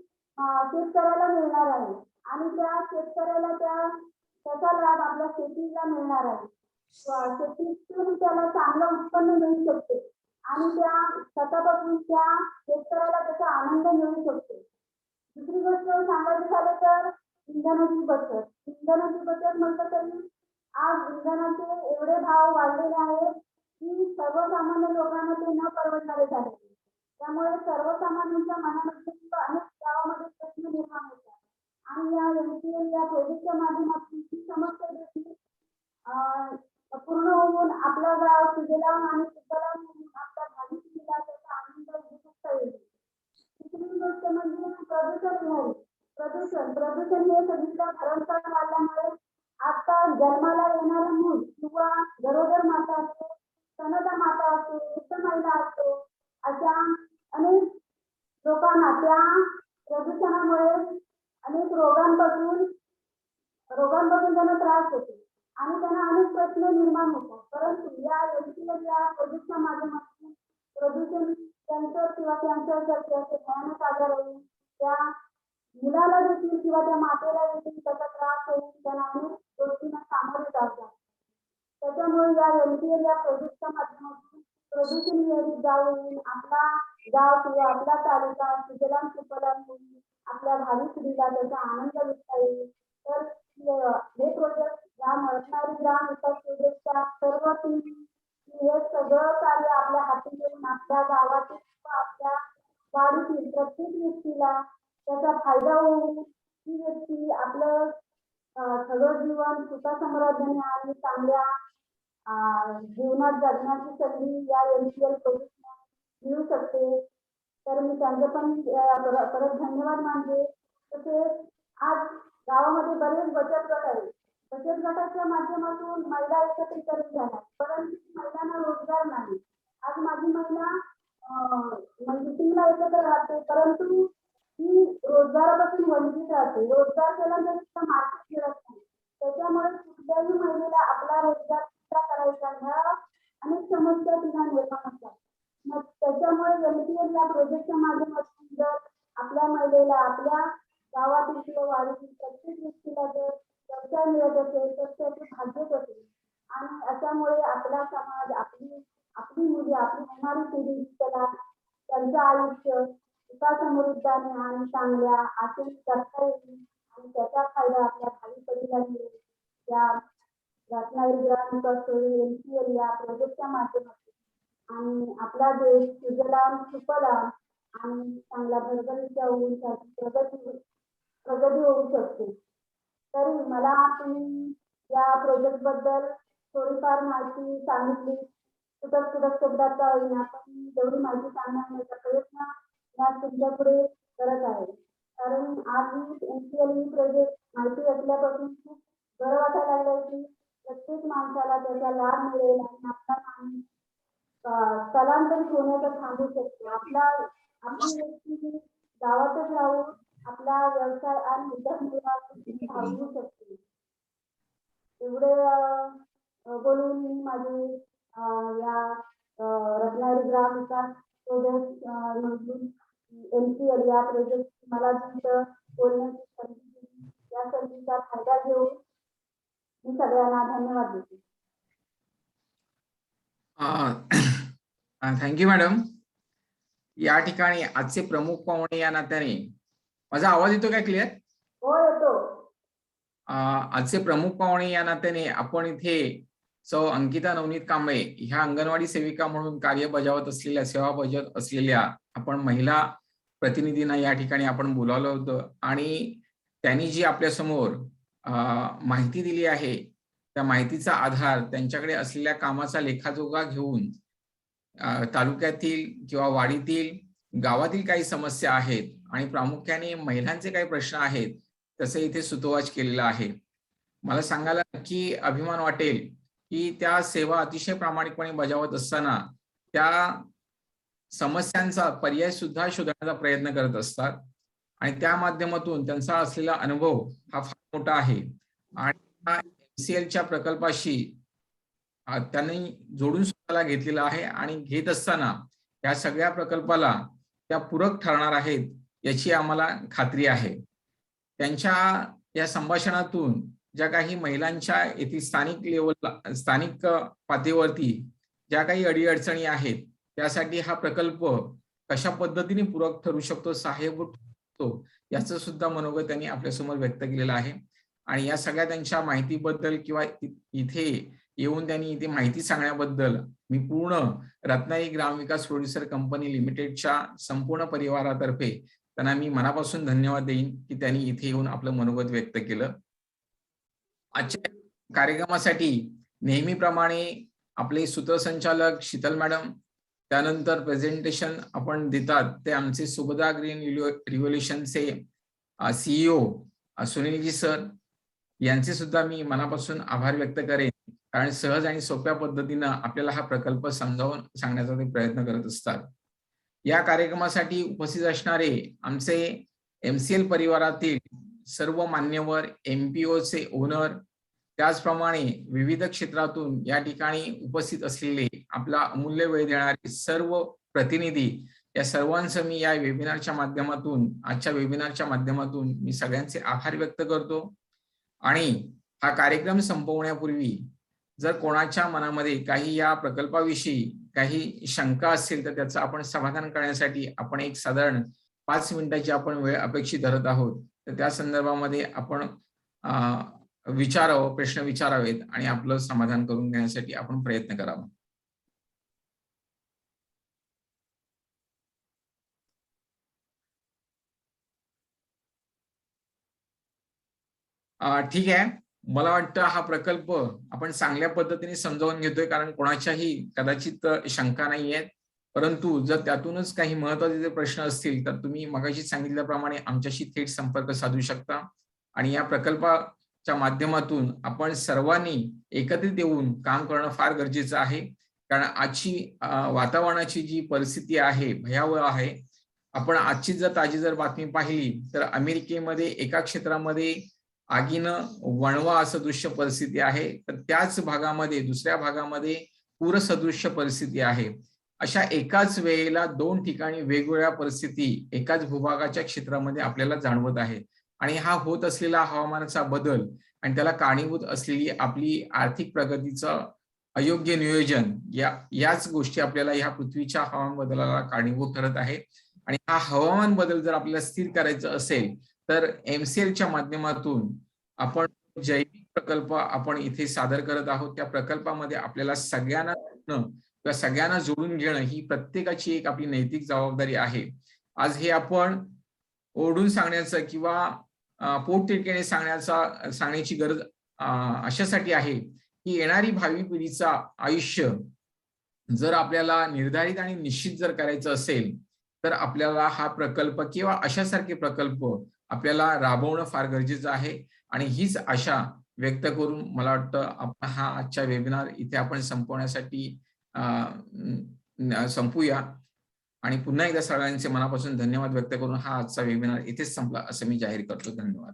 शेतकऱ्याला मिळणार आहे आणि त्या शेतकऱ्याला त्याचा लाभ आपल्या शेतीला मिळणार आहे. शेतीतून त्याला चांगलं उत्पन्न मिळू शकते आणि त्या खतापासून त्या शेतकऱ्याला त्याचा आनंद मिळू शकतो. दुसरी गोष्ट सांगायचं झालं तर इंधनाची बचत म्हटलं तरी आज इंधनाचे एवढे भाव वाढलेले आहेत की सर्वसामान्य लोकांना ते न परवडणारे झाले. त्यामुळे सर्वसामान्यांच्या मनामध्ये किंवा अनेक गावामध्ये प्रश्न निर्माण होतात आणि या MCL या प्रोजेक्टच्या माध्यमातून ही समस्या देखील पूर्ण होऊन आपला गाव सुजलाम आणि सुफलाम होऊन आपल्या भावी पिढीला त्याचा आनंद असणारा मूल किंवा गरोदर माता असो, स्तनदा माता असो, वृद्ध महिला असो, अशा अनेक लोकांना त्या प्रदूषणामुळे अनेक रोगांपासून त्यांना त्रास होतो आणि त्यांना अनेक प्रश्न निर्माण होतात. परंतु या LCL या प्रोजेक्टच्या माध्यमातून प्रदूषण कॅन्सर किंवा कॅन्सरसारखे असे भयानक आजार होऊन त्या मुलाला देखील किंवा त्या मातेला देखील त्याचा त्रास होऊन त्यांना अनेक गोष्टींना सामोरे जातात. त्याच्यामुळे या LCL या प्रोजेक्टच्या माध्यमातून प्रदूषण विरहित गाव होऊन आपला गाव किंवा आपला तालुका सुजलाम सुफलाम होऊन आपल्या भावी पिढीला त्याचा आनंद घेता येईल. तर हे प्रोजेक्ट या रत्नागिरी ग्राम विकास प्रोजेक्टच्या सर्व टीम हे सगळं कार्य आपल्या हाती घेऊन आपल्या गावातील किंवा आपल्या वाडीतील प्रत्येक व्यक्तीला त्याचा फायदा होऊन ती व्यक्ती आपलं सगळं जीवन सुखसमृद्धीने आणि चांगल्या जीवनात जगण्याची संधी या LCL प्रोजेक्टने मिळू शकते. तर मी त्यांचे पण परत धन्यवाद मानते. तसेच आज गावामध्ये बरेच बचत गट आहेत. बचत गटाच्या माध्यमातून महिला एकत्रीकरण झाल्या, परंतु महिलांना रोजगार नाही. आज माझी महिला मीटिंगला एकत्र राहते, परंतु ती रोजगारापासून वंचित राहते. रोजगार केल्यानंतर तिला मार्केट मिळत नाही. त्याच्यामुळे कुठल्याही महिलेला आपला रोजगार कसा करायचा ह्या अनेक समस्या तिला निर्माण होतात. मग त्याच्यामुळे LCL या प्रोजेक्टच्या माध्यमातून जर आपल्या महिलेला आपल्या गावातील किंवा वाडीतील प्रत्येक व्यक्तीला जर व्यवसाय मिळत असेल तर त्याचे भाग्यच असेल. आणि अशामुळे आपला समाज आपली मुली आपली होणारी पिढी त्याला त्यांचं आयुष्य सुखा समृद्धाने आणि चांगल्या आशेने जगता येईल आणि त्याचा फायदा आपल्या भावी पिढीला मिळेल. या रत्नागिरी ग्राम विकास LCL या प्रोजेक्टच्या माध्यमातून आणि आपला देश सुजलाम सुफलाम आणि चांगला भरभरीच्या होऊन प्रगती होऊ शकते. तरी मला तुम्ही या प्रोजेक्ट बद्दल थोडीफार माहिती सांगितली. तुटक शब्दात का होईना पण जेवढी माहिती सांगण्याचा प्रयत्न या तुमच्या पुढे करत आहे. कारण आज ही LCL प्रोजेक्ट माहिती असल्यापासून खूप बरं वाटायला लागलं की प्रत्येक माणसाला त्याचा लाभ मिळेल आणि आपला माणूस स्थलांतरित होण्याचं थांबू शकतो. आपली व्यक्ती गावातच राहून आपला व्यवसाय आणि उद्योगधंदे थांबवू शकते. एवढे बोलून मी माझी या रत्नागिरी ग्राम विकास प्रोजेक्ट मधून LCL या प्रोजेक्ट मला तुमचं बोलण्याची संधी दिली. या संधीचा फायदा घेऊन मी सगळ्यांना धन्यवाद देते. Thank you madam. या ठिकाणी आजचे प्रमुख पाहुणे या नात्याने माझा आवाज येतो काय क्लिअर? हो येतो. आजचे प्रमुख पाहुणे या नात्याने आपण इथे सौ अंकिता नवनीत कांबळे ह्या अंगणवाडी सेविका म्हणून कार्य बजावत असलेल्या सेवा बजावत असलेल्या आपण महिला प्रतिनिधींना या ठिकाणी आपण बोलावलं होतं आणि त्यांनी जी आपल्या समोर माहिती दिली आहे त्या माहितीचा आधार त्यांच्याकडे असलेल्या कामाचा लेखाजोखा घेऊन तालुक्यातील किंवा वाडीतील गावातील काही समस्या आहेत आणि प्रामुख्याने महिलांचे काही प्रश्न आहेत तसे इथे सुतोवाच केलेला आहे. मला सांगायला नक्की अभिमान वाटेल की त्या सेवा अतिशय प्रामाणिकपणे बजावत असताना त्या समस्यांचा पर्याय सुद्धा शोधण्याचा प्रयत्न करत असतात आणि त्या माध्यमातून त्यांचा असलेला अनुभव हा फार मोठा आहे आणि LCLच्या प्रकल्पाशी त्यांनी जोडून स्वतःला घेतलेला आहे आणि घेत असताना या सगळ्या प्रकल्पाला त्या पूरक ठरणार आहेत याची आम्हाला खात्री आहे. त्यांच्या या संभाषणातून ज्या काही महिलांच्या येथील स्थानिक पातळीवरती ज्या काही अडीअडचणी आहेत त्यासाठी हा प्रकल्प कशा पद्धतीने पूरक ठरू शकतो, सहाय्यभूत ठरतो याचं सुद्धा मनोगत त्यांनी आपल्यासमोर व्यक्त केलेलं आहे. आणि या सगळ्या त्यांच्या माहितीबद्दल किंवा इथे येऊन त्यांनी इथे माहिती सांगण्याबद्दल मी पूर्ण रत्नागिरी ग्रामविकास प्रोड्युसर कंपनी लिमिटेडच्या संपूर्ण परिवारातर्फे त्यांना मी मनापासून धन्यवाद देईन की त्यांनी इथे येऊन आपलं मनोगत व्यक्त केलं. आजच्या कार्यक्रमासाठी नेहमीप्रमाणे आपले सूत्रसंचालक शीतल मॅडम, त्यानंतर प्रेझेंटेशन आपण देतात ते आमचे सुभद्रा ग्रीन रिव्होल्युशनचे CEO सुनीलजी सर यांचे सुद्धा मी मनापासून आभार व्यक्त करेन कारण सहज आणि सोप्या पद्धतीनं आपल्याला हा प्रकल्प समजावून सांगण्याचा ते प्रयत्न करत असतात. या कार्यक्रमासाठी उपस्थित असणारे आमचे MCL परिवारातील सर्व मान्यवर, MPOचे ओनर, त्याचप्रमाणे विविध क्षेत्रातून या ठिकाणी उपस्थित असलेले आपला अमूल्य वेळ देणारे सर्व प्रतिनिधी, या सर्वांचं मी या वेबिनारच्या माध्यमातून, आजच्या वेबिनारच्या माध्यमातून मी सगळ्यांचे आभार व्यक्त करतो. आणि हा कार्यक्रम संपवण्यापूर्वी जर कोणाच्या मनामध्ये काही या प्रकल्पाविषयी काही शंका असेल तर त्याचं आपण समाधान करण्यासाठी आपण एक साधारण 5 मिनिटाची आपण वेळ अपेक्षित धरत आहोत. तर त्या संदर्भामध्ये आपण प्रश्न विचारावेत आणि आपलं समाधान करून घेण्यासाठी आपण प्रयत्न करावा. ठीक आहे. मला वाटतं हा प्रकल्प आपण चांगल्या पद्धतीने समजावून घेतोय, कारण कोणाच्याही कदाचित शंका नाही आहेत. परंतु जर त्यातूनच काही महत्त्वाचे प्रश्न असतील तर तुम्ही मगाशी सांगितल्याप्रमाणे आमच्याशी थेट संपर्क साधू शकता. आणि या प्रकल्पाच्या माध्यमातून आपण सर्वांनी एकत्रित येऊन काम करणं फार गरजेचं आहे. कारण आजची वातावरणाची जी परिस्थिती आहे भयावह आहे. आपण आजची जर बातमी पाहिली तर अमेरिकेमध्ये एका क्षेत्रामध्ये आगीनं वणवा असं दृश्य परिस्थिती आहे, तर त्याच भागामध्ये दुसऱ्या भागामध्ये पूरसदृश्य परिस्थिती आहे. अशा एकाच वेळेला 2 ठिकाणी वेगवेगळ्या परिस्थिती एकाच भूभागाच्या क्षेत्रामध्ये आपल्याला जाणवत आहे. आणि हा होत असलेला हवामानाचा बदल आणि त्याला कारणीभूत असलेली आपली आर्थिक प्रगतीचं अयोग्य नियोजन, याच गोष्टी आपल्याला ह्या पृथ्वीच्या हवामान बदलाला कारणीभूत ठरत आहे. आणि हा हवामान बदल जर आपल्याला स्थिर करायचा असेल तर MCLच्या माध्यमातून आपण जैविक प्रकल्प आपण इथे सादर करत आहोत. त्या प्रकल्पामध्ये आपल्याला सगळ्यांना जोडून घेणं ही प्रत्येकाची एक आपली नैतिक जबाबदारी आहे. आज हे आपण ओरडून सांगण्याचं किंवा पोटतिडकीने सांगण्याची गरज अशासाठी आहे की येणारी भावी पिढीचा आयुष्य जर आपल्याला निर्धारित आणि निश्चित जर करायचं असेल तर आपल्याला हा प्रकल्प किंवा अशासारखे प्रकल्प आपल्याला राबवणं फार गरजेचं आहे. आणि हीच आशा व्यक्त करून मला वाटतं आपण हा आजच्या वेबिनार इथे आपण संपवण्यासाठी संपूया. आणि पुन्हा एकदा सगळ्यांचे मनापासून धन्यवाद व्यक्त करून हा आजचा वेबिनार इथेच संपला असं मी जाहीर करतो. धन्यवाद.